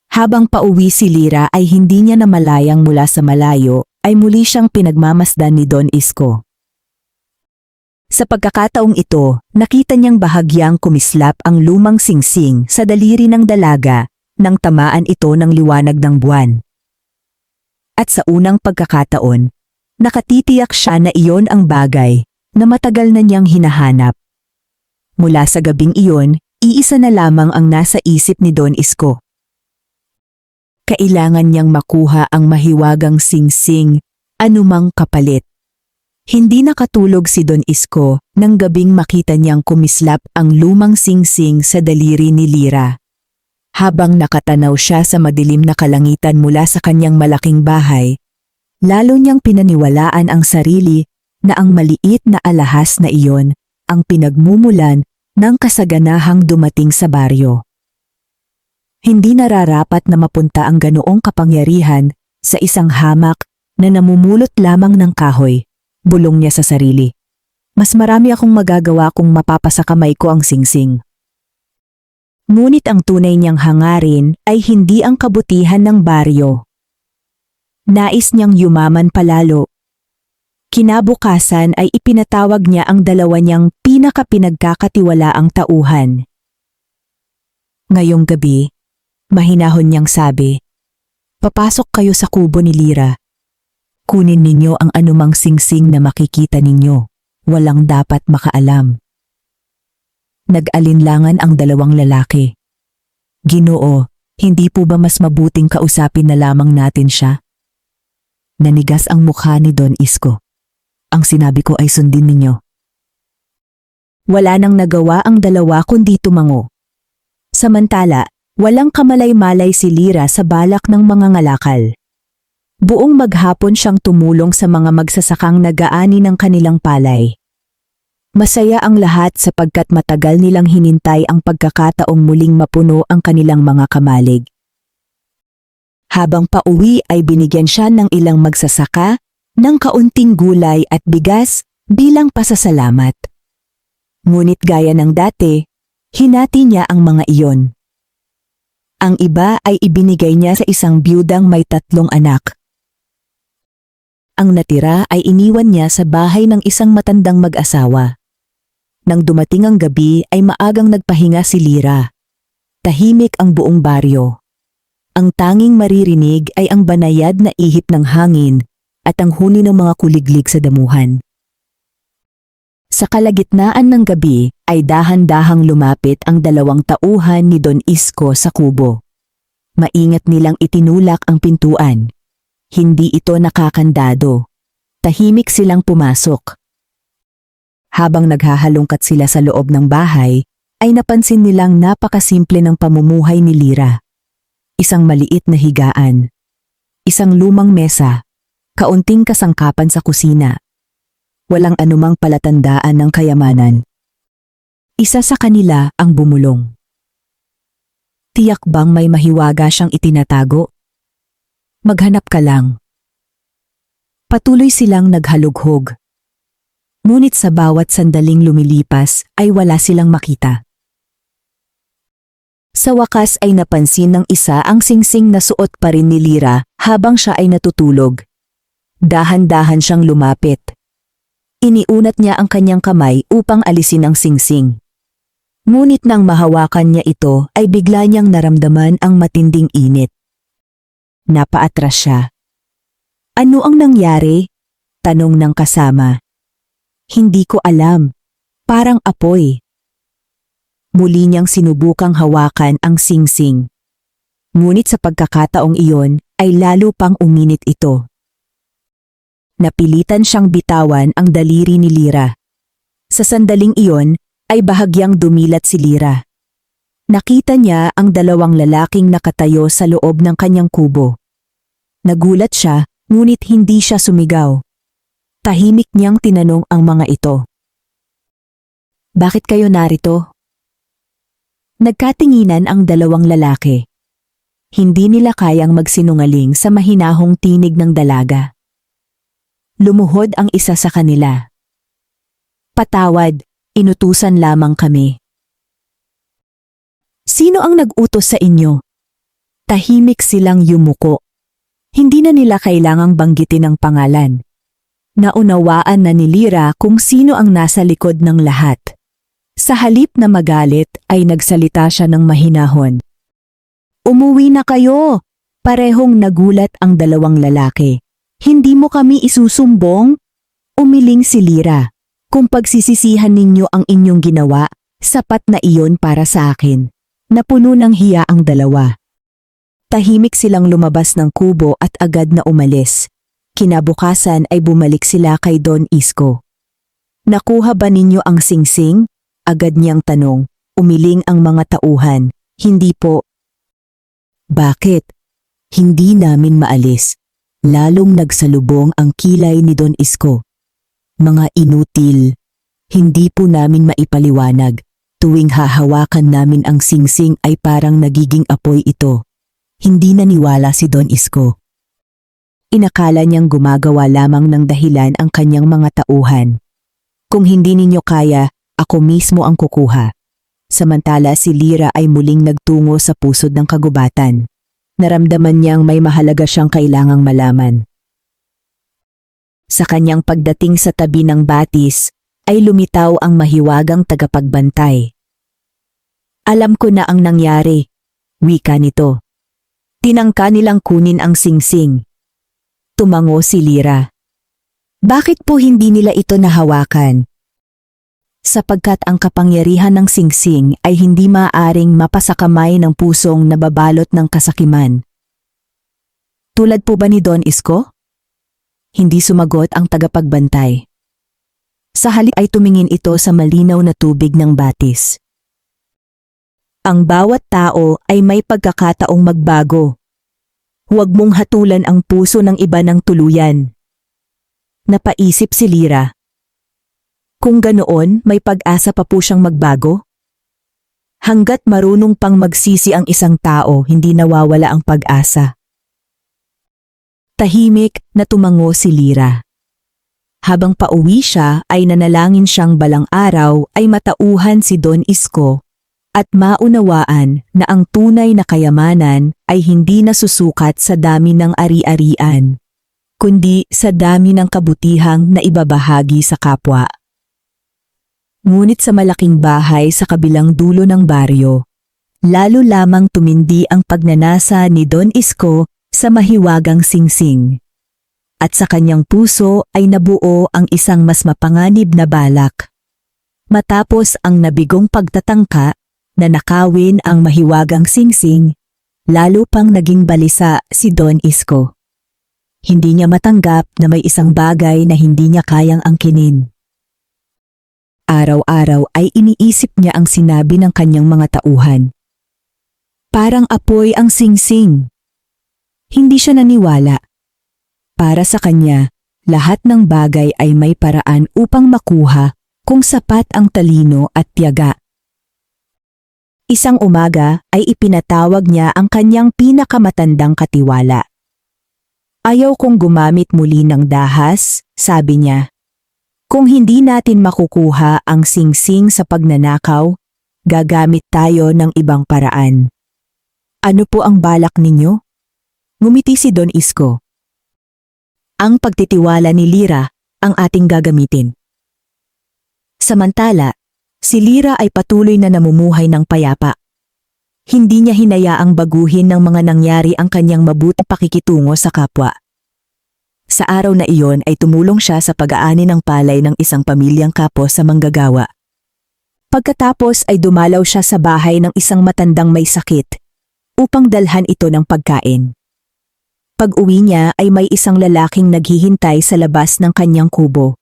Habang pauwi si Lyra ay hindi niya namalayang mula sa malayo ay muli siyang pinagmamasdan ni Don Isko. Sa pagkakataong ito, nakita niyang bahagyang kumislap ang lumang singsing sa daliri ng dalaga nang tamaan ito ng liwanag ng buwan. At sa unang pagkakataon, nakatitiyak siya na iyon ang bagay na matagal na niyang hinahanap. Mula sa gabing iyon, iisa na lamang ang nasa isip ni Don Isko. Kailangan niyang makuha ang mahiwagang singsing, anumang kapalit. Hindi nakatulog si Don Isko nang gabing makita niyang kumislap ang lumang singsing sa daliri ni Lyra. Habang nakatanaw siya sa madilim na kalangitan mula sa kanyang malaking bahay, lalo niyang pinaniwalaan ang sarili na ang maliit na alahas na iyon ang pinagmumulan ng kasaganahang dumating sa baryo. Hindi nararapat na mapunta ang ganoong kapangyarihan sa isang hamak na namumulot lamang ng kahoy, bulong niya sa sarili. Mas marami akong magagawa kung mapapasakamay ko ang singsing. Ngunit ang tunay niyang hangarin ay hindi ang kabutihan ng baryo. Nais niyang yumaman palalo. Kinabukasan ay ipinatawag niya ang dalawa niyang pinakapinagkakatiwalaang tauhan. Ngayong gabi, mahinahon niyang sabi, "Papasok kayo sa kubo ni Lyra. Kunin ninyo ang anumang singsing na makikita ninyo. Walang dapat makaalam." Nag-alinlangan ang dalawang lalaki. "Ginoo, hindi po ba mas mabuting kausapin na lamang natin siya?" Nanigas ang mukha ni Don Isko. "Ang sinabi ko ay sundin ninyo." Wala nang nagawa ang dalawa kundi tumango. Samantala, walang kamalay-malay si Lyra sa balak ng mga ngalakal. Buong maghapon siyang tumulong sa mga magsasakang nag-aani ng kanilang palay. Masaya ang lahat sapagkat matagal nilang hinintay ang pagkakataong muling mapuno ang kanilang mga kamalig. Habang pauwi ay binigyan siya ng ilang magsasaka ng kaunting gulay at bigas bilang pasasalamat. Ngunit gaya ng dati, hinati niya ang mga iyon. Ang iba ay ibinigay niya sa isang biyudang may 3 anak. Ang natira ay iniwan niya sa bahay ng isang matandang mag-asawa. Nang dumating ang gabi ay maagang nagpahinga si Lyra. Tahimik ang buong baryo. Ang tanging maririnig ay ang banayad na ihip ng hangin at ang huni ng mga kuliglig sa damuhan. Sa kalagitnaan ng gabi ay dahan-dahang lumapit ang 2 tauhan ni Don Isko sa kubo. Maingat nilang itinulak ang pintuan. Hindi ito nakakandado. Tahimik silang pumasok. Habang naghahalongkat sila sa loob ng bahay, ay napansin nilang napakasimple ng pamumuhay ni Lyra. Isang maliit na higaan, isang lumang mesa, kaunting kasangkapan sa kusina. Walang anumang palatandaan ng kayamanan. Isa sa kanila ang bumulong. Tiyak bang may mahiwaga siyang itinatago? Maghanap ka lang. Patuloy silang naghalughog. Ngunit sa bawat sandaling lumilipas ay wala silang makita. Sa wakas ay napansin ng isa ang singsing na suot pa rin ni Lyra habang siya ay natutulog. Dahan-dahan siyang lumapit. Iniunat niya ang kanyang kamay upang alisin ang singsing. Ngunit nang mahawakan niya ito ay bigla niyang naramdaman ang matinding init. Napaatras siya. "Ano ang nangyari?" tanong ng kasama. "Hindi ko alam. Parang apoy." Muli niyang sinubukang hawakan ang singsing. Ngunit sa pagkakataong iyon ay lalo pang uminit ito. Napilitan siyang bitawan ang daliri ni Lyra. Sa sandaling iyon ay bahagyang dumilat si Lyra. Nakita niya ang 2 lalaking nakatayo sa loob ng kanyang kubo. Nagulat siya, ngunit hindi siya sumigaw. Tahimik niyang tinanong ang mga ito. "Bakit kayo narito?" Nagkatinginan ang 2 lalaki. Hindi nila kayang magsinungaling sa mahinahong tinig ng dalaga. Lumuhod ang isa sa kanila. "Patawad, inutusan lamang kami." "Sino ang nag-utos sa inyo?" Tahimik silang yumuko. Hindi na nila kailangang banggitin ang pangalan. Naunawaan na ni Lyra kung sino ang nasa likod ng lahat. Sa halip na magalit ay nagsalita siya ng mahinahon. "Umuwi na kayo!" Parehong nagulat ang 2 lalaki. "Hindi mo kami isusumbong?" Umiling si Lyra. "Kung pagsisisihan ninyo ang inyong ginawa, sapat na iyon para sa akin." Napuno ng hiya ang 2. Tahimik silang lumabas ng kubo at agad na umalis. Kinabukasan ay bumalik sila kay Don Isko. "Nakuha ba ninyo ang singsing?" Agad niyang tanong. Umiling ang mga tauhan. "Hindi po." "Bakit?" "Hindi namin maalis." Lalong nagsalubong ang kilay ni Don Isko. "Mga inutil. Hindi po namin maipaliwanag. Tuwing hahawakan namin ang singsing ay parang nagiging apoy ito." Hindi naniwala si Don Isko. Inakala niyang gumagawa lamang ng dahilan ang kanyang mga tauhan. "Kung hindi ninyo kaya, ako mismo ang kukuha." Samantala si Lyra ay muling nagtungo sa pusod ng kagubatan. Naramdaman niyang may mahalaga siyang kailangang malaman. Sa kanyang pagdating sa tabi ng batis, ay lumitaw ang mahiwagang tagapagbantay. Alam ko na ang nangyari, wika nito. Tinangka nilang kunin ang singsing. Tumango si Lyra. Bakit po hindi nila ito nahawakan? Sapagkat ang kapangyarihan ng singsing ay hindi maaaring mapasakamay ng pusong nababalot ng kasakiman. Tulad po ba ni Don Isko? Hindi sumagot ang tagapagbantay. Sa halip ay tumingin ito sa malinaw na tubig ng batis. Ang bawat tao ay may pagkakataong magbago. Huwag mong hatulan ang puso ng iba ng tuluyan. Napaisip si Lyra. Kung ganoon, may pag-asa pa po siyang magbago? Hanggat marunong pang magsisi ang isang tao, hindi nawawala ang pag-asa. Tahimik na tumango si Lyra. Habang pauwi siya ay nanalangin siyang balang araw ay matauhan si Don Isko at maunawaan na ang tunay na kayamanan ay hindi nasusukat sa dami ng ari-arian, kundi sa dami ng kabutihang na ibabahagi sa kapwa. Ngunit sa malaking bahay sa kabilang dulo ng baryo, lalo lamang tumindi ang pagnanasa ni Don Isko sa mahiwagang singsing. At sa kanyang puso ay nabuo ang isang mas mapanganib na balak. Matapos ang nabigong pagtatangka na nakawin ang mahiwagang singsing, lalo pang naging balisa si Don Isko. Hindi niya matanggap na may isang bagay na hindi niya kayang angkinin. Araw-araw ay iniisip niya ang sinabi ng kanyang mga tauhan. Parang apoy ang singsing. Hindi siya naniwala. Para sa kanya, lahat ng bagay ay may paraan upang makuha kung sapat ang talino at tiyaga. Isang umaga ay ipinatawag niya ang kanyang pinakamatandang katiwala. Ayaw kong gumamit muli ng dahas, sabi niya. Kung hindi natin makukuha ang singsing sa pagnanakaw, gagamit tayo ng ibang paraan. Ano po ang balak ninyo? Ngumiti si Don Isko. Ang pagtitiwala ni Lyra ang ating gagamitin. Samantala, si Lyra ay patuloy na namumuhay ng payapa. Hindi niya hinayaang baguhin ng mga nangyari ang kanyang mabuting pakikitungo sa kapwa. Sa araw na iyon ay tumulong siya sa pag-aani ng palay ng isang pamilyang kapos sa manggagawa. Pagkatapos ay dumalaw siya sa bahay ng isang matandang may sakit upang dalhan ito ng pagkain. Pag-uwi niya ay may isang lalaking naghihintay sa labas ng kanyang kubo.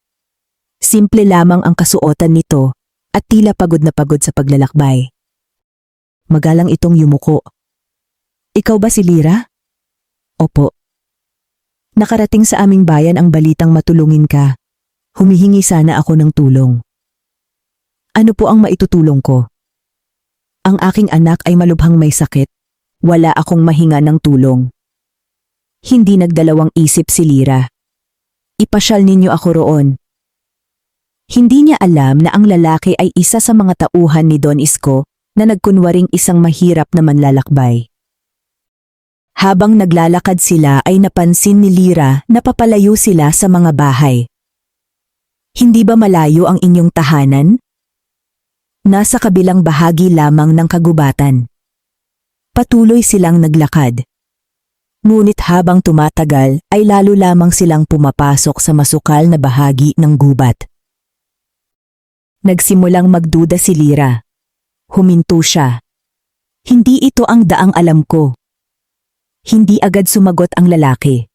Simple lamang ang kasuotan nito at tila pagod na pagod sa paglalakbay. Magalang itong yumuko. Ikaw ba si Lyra? Opo. Nakarating sa aming bayan ang balitang matulungin ka. Humihingi sana ako ng tulong. Ano po ang maitutulong ko? Ang aking anak ay malubhang may sakit. Wala akong mahinga ng tulong. Hindi nagdalawang isip si Lyra. Ipasyal ninyo ako roon. Hindi niya alam na ang lalaki ay isa sa mga tauhan ni Don Isko na nagkunwaring isang mahirap na manlalakbay. Habang naglalakad sila ay napansin ni Lyra na papalayo sila sa mga bahay. Hindi ba malayo ang inyong tahanan? Nasa kabilang bahagi lamang ng kagubatan. Patuloy silang naglakad. Ngunit habang tumatagal ay lalo lamang silang pumapasok sa masukal na bahagi ng gubat. Nagsimulang magduda si Lyra. Huminto siya. Hindi ito ang daang alam ko. Hindi agad sumagot ang lalaki.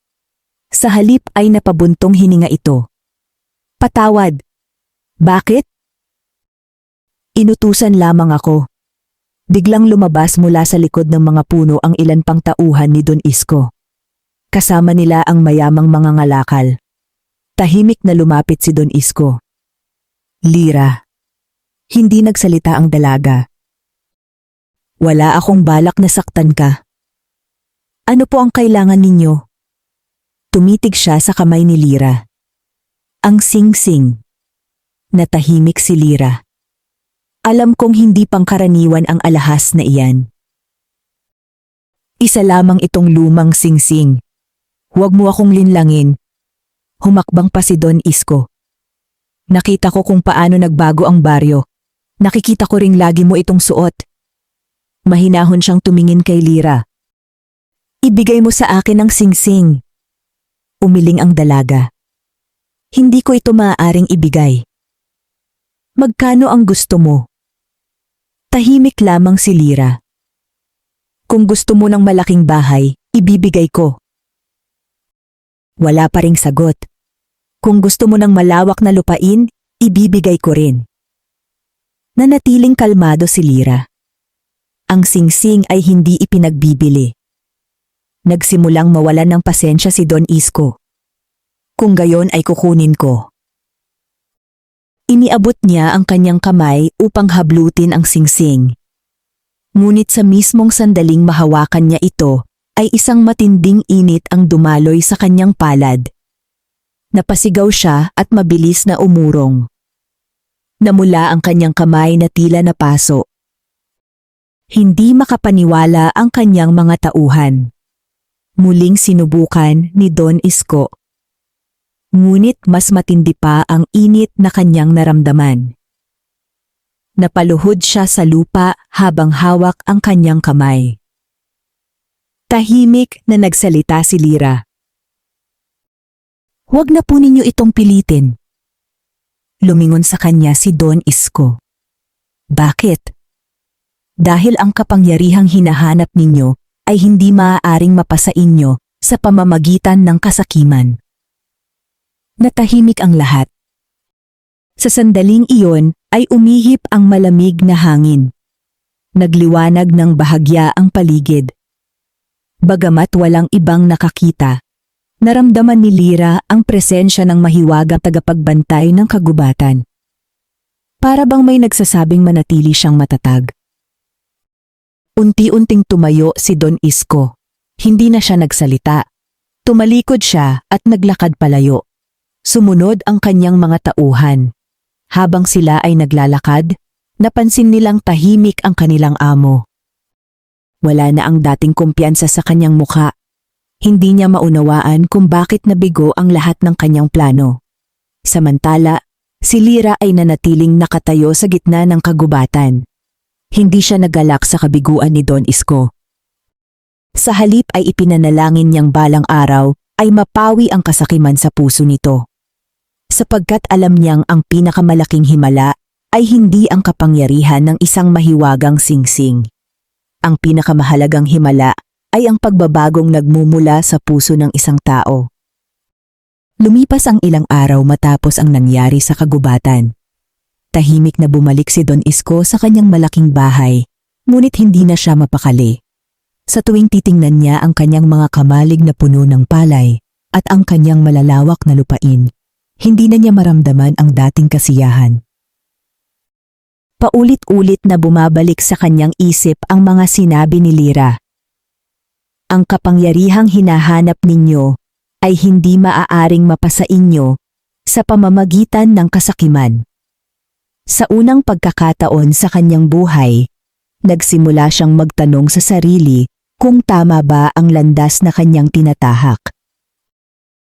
Sa halip ay napabuntong hininga ito. Patawad. Bakit? Inutusan lamang ako. Biglang lumabas mula sa likod ng mga puno ang ilan pang tauhan ni Don Isko. Kasama nila ang mayamang mga ngalakal. Tahimik na lumapit si Don Isko. Lyra. Hindi nagsalita ang dalaga. Wala akong balak na saktan ka. Ano po ang kailangan ninyo? Tumitig siya sa kamay ni Lyra. Ang singsing. Natahimik si Lyra. Alam kong hindi pangkaraniwan ang alahas na iyan. Isa lamang itong lumang singsing. Huwag mo akong linlangin. humakbang pa si Don Isko. Nakita ko kung paano nagbago ang baryo. Nakikita ko ring lagi mo itong suot. Mahinahon siyang tumingin kay Lira. Ibigay mo sa akin ang singsing. Umiling ang dalaga. Hindi ko ito maaaring ibigay. Magkano ang gusto mo? Tahimik lamang si Lira. Kung gusto mo ng malaking bahay, ibibigay ko. Wala pa ring sagot. Kung gusto mo ng malawak na lupain, ibibigay ko rin. Nanatiling kalmado si Lira. Ang singsing ay hindi ipinagbibili. Nagsimulang mawalan ng pasensya si Don Isko. Kung gayon ay kukunin ko. Iniabot niya ang kanyang kamay upang hablutin ang singsing. Ngunit sa mismong sandaling mahawakan niya ito, ay isang matinding init ang dumaloy sa kanyang palad. Napasigaw siya at mabilis na umurong. Namula ang kanyang kamay na tila napaso. Hindi makapaniwala ang kanyang mga tauhan. Muling sinubukan ni Don Isko. Ngunit mas matindi pa ang init na kanyang naramdaman. Napaluhod siya sa lupa habang hawak ang kanyang kamay. Tahimik na nagsalita si Lira. Huwag na po ninyo itong pilitin. Lumingon sa kanya si Don Isko. Bakit? Dahil ang kapangyarihang hinahanap ninyo ay hindi maaaring mapasa inyo sa pamamagitan ng kasakiman. Natahimik ang lahat. Sa sandaling iyon ay umihip ang malamig na hangin. Nagliwanag ng bahagya ang paligid. Bagamat walang ibang nakakita, naramdaman ni Lira ang presensya ng mahiwagang tagapagbantay ng kagubatan. Para bang may nagsasabing manatili siyang matatag. Unti-unting tumayo si Don Isko. Hindi na siya nagsalita. Tumalikod siya at naglakad palayo. Sumunod ang kanyang mga tauhan. Habang sila ay naglalakad, napansin nilang tahimik ang kanilang amo. Wala na ang dating kumpiyansa sa kanyang mukha. Hindi niya maunawaan kung bakit nabigo ang lahat ng kanyang plano. Samantala, si Lira ay nanatiling nakatayo sa gitna ng kagubatan. Hindi siya nagalak sa kabiguan ni Don Isko. Sa halip ay ipinanalangin niyang balang araw ay mapawi ang kasakiman sa puso nito. Sapagkat alam niyang ang pinakamalaking himala ay hindi ang kapangyarihan ng isang mahiwagang singsing. Ang pinakamahalagang himala ay ang pagbabagong nagmumula sa puso ng isang tao. Lumipas ang ilang araw matapos ang nangyari sa kagubatan. Tahimik na bumalik si Don Isko sa kanyang malaking bahay, ngunit hindi na siya mapakali. Sa tuwing titingnan niya ang kanyang mga kamalig na puno ng palay at ang kanyang malalawak na lupain, hindi na niya maramdaman ang dating kasiyahan. Paulit-ulit na bumabalik sa kanyang isip ang mga sinabi ni Lira. Ang kapangyarihang hinahanap ninyo ay hindi maaaring mapasa inyo sa pamamagitan ng kasakiman. Sa unang pagkakataon sa kanyang buhay, nagsimula siyang magtanong sa sarili kung tama ba ang landas na kanyang tinatahak.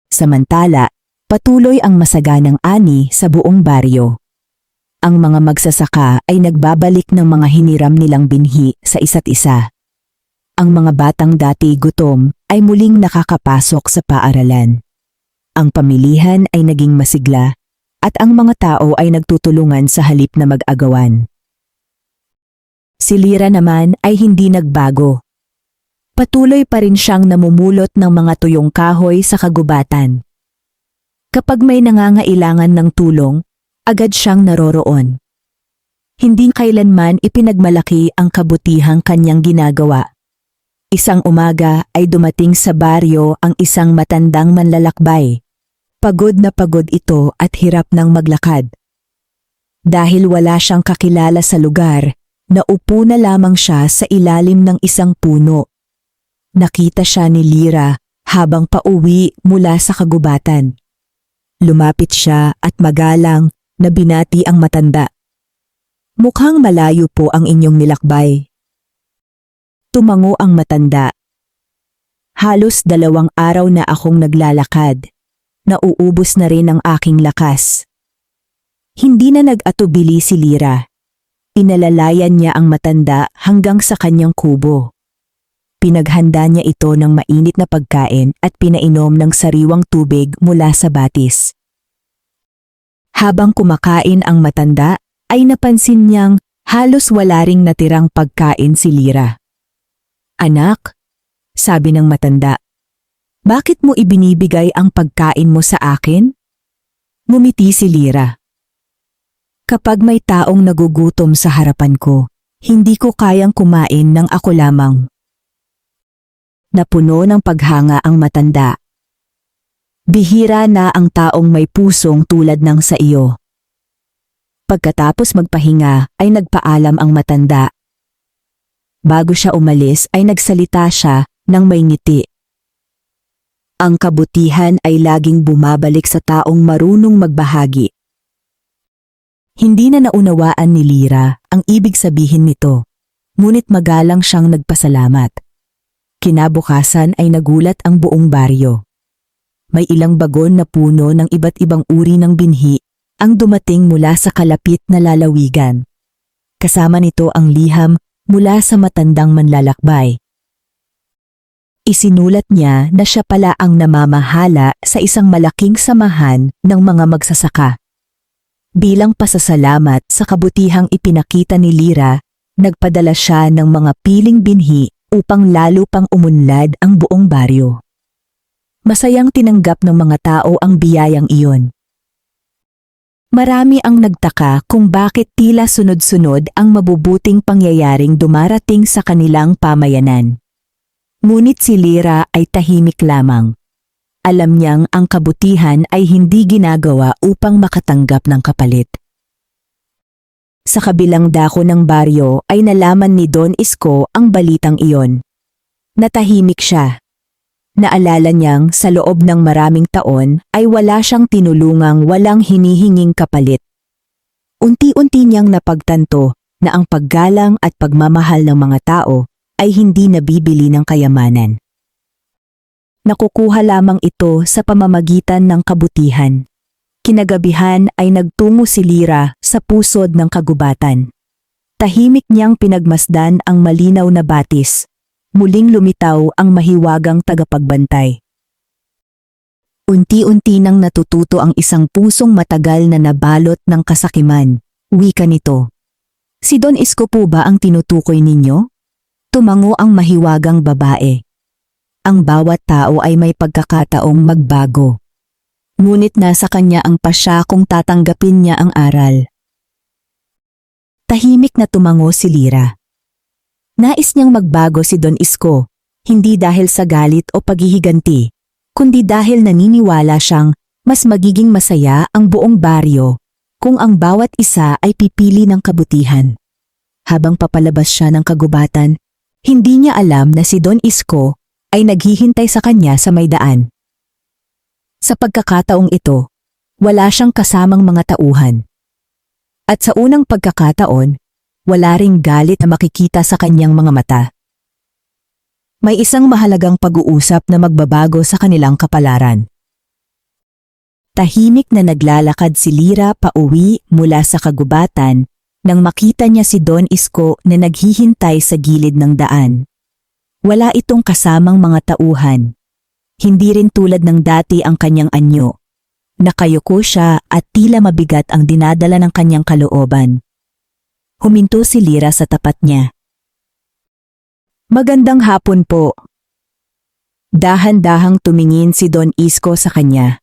Samantala, patuloy ang masaganang ani sa buong baryo. Ang mga magsasaka ay nagbabalik ng mga hiniram nilang binhi sa isa't isa. Ang mga batang dati gutom ay muling nakakapasok sa paaralan. Ang pamilihan ay naging masigla at ang mga tao ay nagtutulungan sa halip na mag-agawan. Si Lira naman ay hindi nagbago. Patuloy pa rin siyang namumulot ng mga tuyong kahoy sa kagubatan. Kapag may nangangailangan ng tulong, agad siyang naroroon. Hindi kailanman ipinagmalaki ang kabutihang kanyang ginagawa. Isang umaga ay dumating sa baryo ang isang matandang manlalakbay. Pagod na pagod ito at hirap ng maglakad. Dahil wala siyang kakilala sa lugar, naupo na lamang siya sa ilalim ng isang puno. Nakita siya ni Lira habang pauwi mula sa kagubatan. Lumapit siya at magalang na binati ang matanda. Mukhang malayo po ang inyong nilakbay. Tumango ang matanda. Halos 2 araw na akong naglalakad. nauubos na rin ang aking lakas. Hindi na nag-atubili si Lira. Inalalayan niya ang matanda hanggang sa kanyang kubo. Pinaghanda niya ito ng mainit na pagkain at pinainom ng sariwang tubig mula sa batis. Habang kumakain ang matanda, ay napansin niyang halos wala ring natirang pagkain si Lira. "Anak," sabi ng matanda, "bakit mo ibinibigay ang pagkain mo sa akin?" Ngumiti si Lira. "Kapag may taong nagugutom sa harapan ko, hindi ko kayang kumain ng ako lamang." Napuno ng paghanga ang matanda. "Bihira na ang taong may pusong tulad ng sa iyo." Pagkatapos magpahinga ay nagpaalam ang matanda. Bago siya umalis ay nagsalita siya ng may ngiti. "Ang kabutihan ay laging bumabalik sa taong marunong magbahagi." Hindi na naunawaan ni Lira ang ibig sabihin nito, ngunit magalang siyang nagpasalamat. Kinabukasan ay nagulat ang buong baryo. May ilang bagon na puno ng iba't ibang uri ng binhi ang dumating mula sa kalapit na lalawigan. Kasama nito ang liham mula sa matandang manlalakbay. Isinulat niya na siya pala ang namamahala sa isang malaking samahan ng mga magsasaka. Bilang pasasalamat sa kabutihang ipinakita ni Lira, nagpadala siya ng mga piling binhi upang lalo pang umunlad ang buong baryo. Masayang tinanggap ng mga tao ang biyayang iyon. Marami ang nagtaka kung bakit tila sunod-sunod ang mabubuting pangyayaring dumarating sa kanilang pamayanan. Ngunit si Lira ay tahimik lamang. Alam niyang ang kabutihan ay hindi ginagawa upang makatanggap ng kapalit. Sa kabilang dako ng baryo ay nalaman ni Don Isko ang balitang iyon. Natahimik siya. Naalala niyang sa loob ng maraming taon ay wala siyang tinulungang walang hinihinging kapalit. Unti-unti niyang napagtanto na ang paggalang at pagmamahal ng mga tao ay hindi nabibili ng kayamanan. Nakukuha lamang ito sa pamamagitan ng kabutihan. Kinagabihan ay nagtungo si Lira sa pusod ng kagubatan. Tahimik niyang pinagmasdan ang malinaw na batis. Muling lumitaw ang mahiwagang tagapagbantay. Unti-unti nang natututo ang isang pusong matagal na nabalot ng kasakiman. Wika nito. "Si Don Isko po ba ang tinutukoy ninyo?" Tumango ang mahiwagang babae. Ang bawat tao ay may pagkakataong magbago. Ngunit nasa kanya ang pasya kung tatanggapin niya ang aral. Tahimik na tumango si Lira. Nais niyang magbago si Don Isko, hindi dahil sa galit o paghihiganti, kundi dahil naniniwala siyang mas magiging masaya ang buong baryo kung ang bawat isa ay pipili ng kabutihan. Habang papalabas siya ng kagubatan, hindi niya alam na si Don Isko ay naghihintay sa kanya sa may daan. Sa pagkakataong ito, wala siyang kasamang mga tauhan. At sa unang pagkakataon, wala ring galit na makikita sa kanyang mga mata. May isang mahalagang pag-uusap na magbabago sa kanilang kapalaran. Tahimik na naglalakad si Lira pauwi mula sa kagubatan nang makita niya si Don Isko na naghihintay sa gilid ng daan. Wala itong kasamang mga tauhan. Hindi rin tulad ng dati ang kanyang anyo. Nakayuko siya at tila mabigat ang dinadala ng kanyang kalooban. Huminto si Lira sa tapat niya. "Magandang hapon po." Dahan-dahang tumingin si Don Isko sa kanya.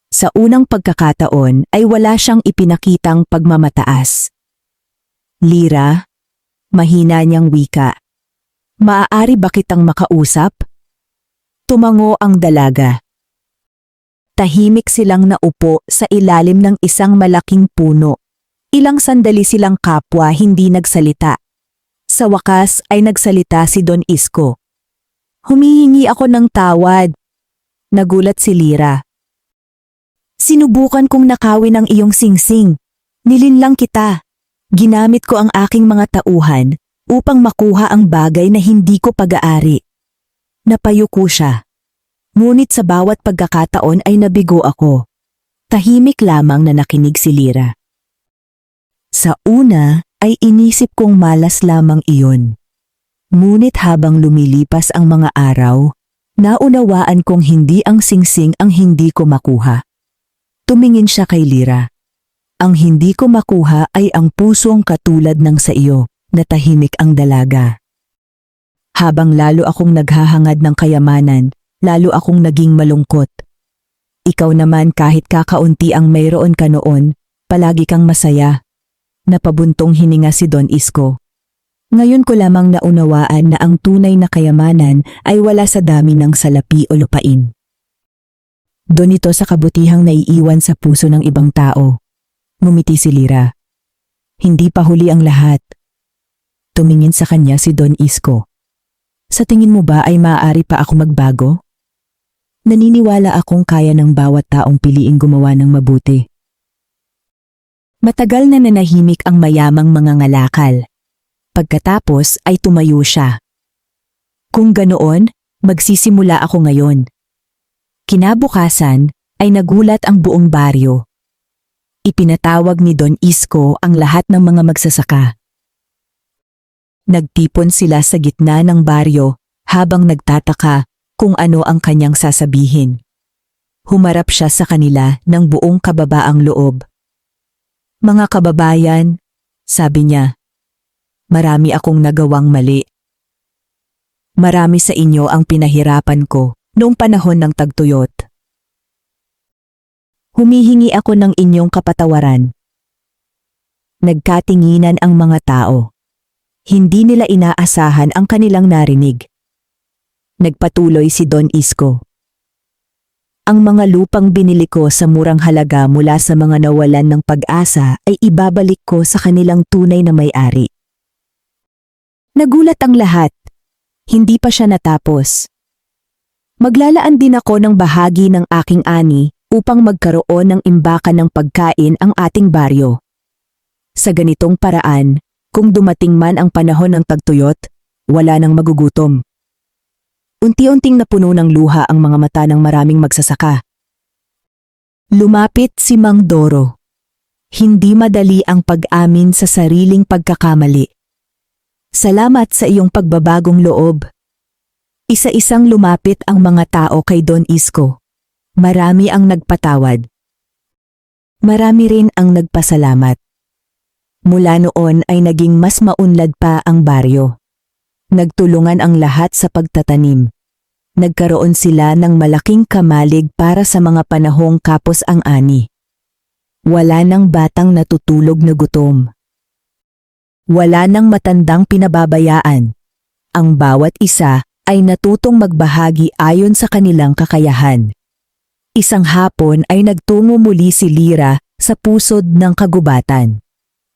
Sa unang pagkakataon ay wala siyang ipinakitang pagmamataas. "Lira," mahina niyang wika. "Maaari ba kitang makausap?" Tumango ang dalaga. Tahimik silang naupo sa ilalim ng isang malaking puno. Ilang sandali silang kapwa hindi nagsalita. Sa wakas ay nagsalita si Don Isko. "Humihingi ako ng tawad." Nagulat si Lira. "Sinubukan kong nakawin ang iyong singsing. Nilinlang kita. Ginamit ko ang aking mga tauhan upang makuha ang bagay na hindi ko pag-aari." Napayuko siya. Ngunit sa bawat pagkakataon ay nabigo ako. Tahimik lamang na nakinig si Lira. Sa una ay inisip kong malas lamang iyon. Ngunit habang lumilipas ang mga araw, naunawaan kong hindi ang singsing ang hindi ko makuha. Tumingin siya kay Lira. Ang hindi ko makuha ay ang pusong katulad ng sa iyo, na tahimik ang dalaga. Habang lalo akong naghahangad ng kayamanan, lalo akong naging malungkot. Ikaw naman kahit kakaunti ang mayroon ka noon, palagi kang masaya. Napabuntong hininga si Don Isko. Ngayon ko lamang naunawaan na ang tunay na kayamanan ay wala sa dami ng salapi o lupain. Doon ito sa kabutihang naiiwan sa puso ng ibang tao. Ngumiti si Lira. Hindi pa huli ang lahat. Tumingin sa kanya si Don Isko. Sa tingin mo ba ay maaari pa ako magbago? Naniniwala akong kaya ng bawat taong piliing gumawa ng mabuti. Matagal na nanahimik ang mayamang mga ngalakal. Pagkatapos ay tumayo siya. Kung ganoon, magsisimula ako ngayon. Kinabukasan ay nagulat ang buong baryo. Ipinatawag ni Don Isko ang lahat ng mga magsasaka. Nagtipon sila sa gitna ng baryo habang nagtataka kung ano ang kanyang sasabihin. Humarap siya sa kanila ng buong kababaang loob. Mga kababayan, sabi niya, marami akong nagawang mali. Marami sa inyo ang pinahirapan ko noong panahon ng tagtuyot. Humihingi ako ng inyong kapatawaran. Nagkatinginan ang mga tao. Hindi nila inaasahan ang kanilang narinig. Nagpatuloy si Don Isko. Ang mga lupang binili ko sa murang halaga mula sa mga nawalan ng pag-asa ay ibabalik ko sa kanilang tunay na may-ari. Nagulat ang lahat. Hindi pa siya natapos. Maglalaan din ako ng bahagi ng aking ani upang magkaroon ng imbakan ng pagkain ang ating baryo. Sa ganitong paraan, kung dumating man ang panahon ng tagtuyot, wala nang magugutom. Unti-unting napuno ng luha ang mga mata ng maraming magsasaka. Lumapit si Mang Doro. Hindi madali ang pag-amin sa sariling pagkakamali. Salamat sa iyong pagbabagong loob. Isa-isang lumapit ang mga tao kay Don Isko. Marami ang nagpatawad. Marami rin ang nagpasalamat. Mula noon ay naging mas maunlad pa ang baryo. Nagtulungan ang lahat sa pagtatanim. Nagkaroon sila ng malaking kamalig para sa mga panahong kapos ang ani. Wala nang batang natutulog na gutom. Wala nang matandang pinababayaan. Ang bawat isa ay natutong magbahagi ayon sa kanilang kakayahan. Isang hapon ay nagtungo muli si Lira sa pusod ng kagubatan.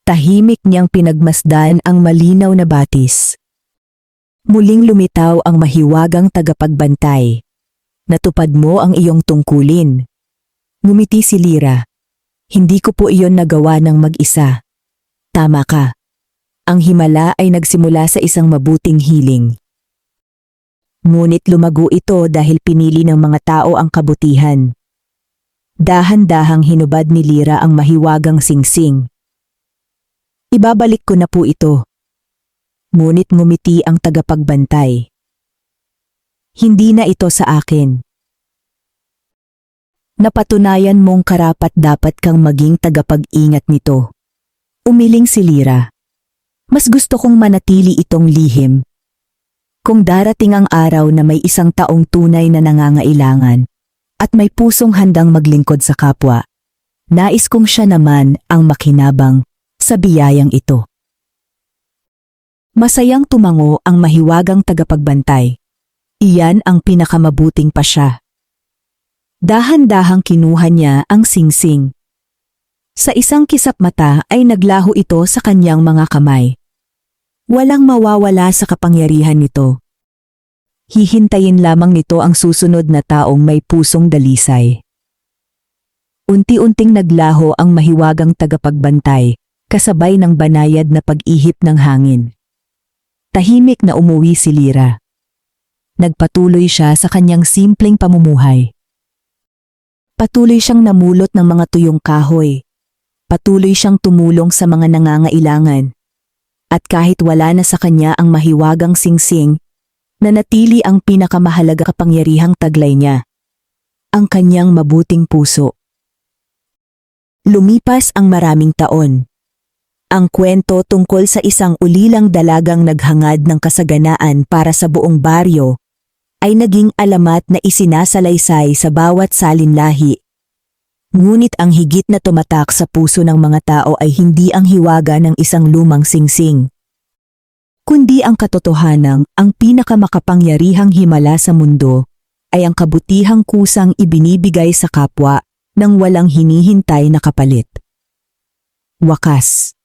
Tahimik niyang pinagmasdan ang malinaw na batis. Muling lumitaw ang mahiwagang tagapagbantay. Natupad mo ang iyong tungkulin. Ngumiti si Lira. Hindi ko po iyon nagawa ng mag-isa. Tama ka. Ang himala ay nagsimula sa isang mabuting hiling. Ngunit lumago ito dahil pinili ng mga tao ang kabutihan. Dahan-dahang hinubad ni Lira ang mahiwagang singsing. Ibabalik ko na po ito. Ngunit ngumiti ang tagapagbantay. Hindi na ito sa akin. Napatunayan mong karapat-dapat kang maging tagapag-ingat nito. Umiling si Lira. Mas gusto kong manatili itong lihim. Kung darating ang araw na may isang taong tunay na nangangailangan at may pusong handang maglingkod sa kapwa, nais kong siya naman ang makinabang sa biyayang ito. Masayang tumango ang mahiwagang tagapagbantay. Iyan ang pinakamabuting pasya. Dahan-dahang kinuha niya ang singsing. Sa isang kisap mata ay naglaho ito sa kanyang mga kamay. Walang mawawala sa kapangyarihan nito. Hihintayin lamang nito ang susunod na taong may pusong dalisay. Unti-unting naglaho ang mahiwagang tagapagbantay, kasabay ng banayad na pag-ihip ng hangin. Tahimik na umuwi si Lira. nagpatuloy siya sa kanyang simpleng pamumuhay. Patuloy siyang namulot ng mga tuyong kahoy. Patuloy siyang tumulong sa mga nangangailangan. At kahit wala na sa kanya ang mahiwagang singsing, nanatili ang pinakamahalaga kapangyarihang taglay niya, ang kanyang mabuting puso. Lumipas ang maraming taon. Ang kwento tungkol sa isang ulilang dalagang naghangad ng kasaganaan para sa buong baryo ay naging alamat na isinasalaysay sa bawat salinlahi. Ngunit ang higit na tumatak sa puso ng mga tao ay hindi ang hiwaga ng isang lumang singsing, kundi ang katotohanang ang pinakamakapangyarihang himala sa mundo ay ang kabutihang kusang ibinibigay sa kapwa nang walang hinihintay na kapalit. Wakas.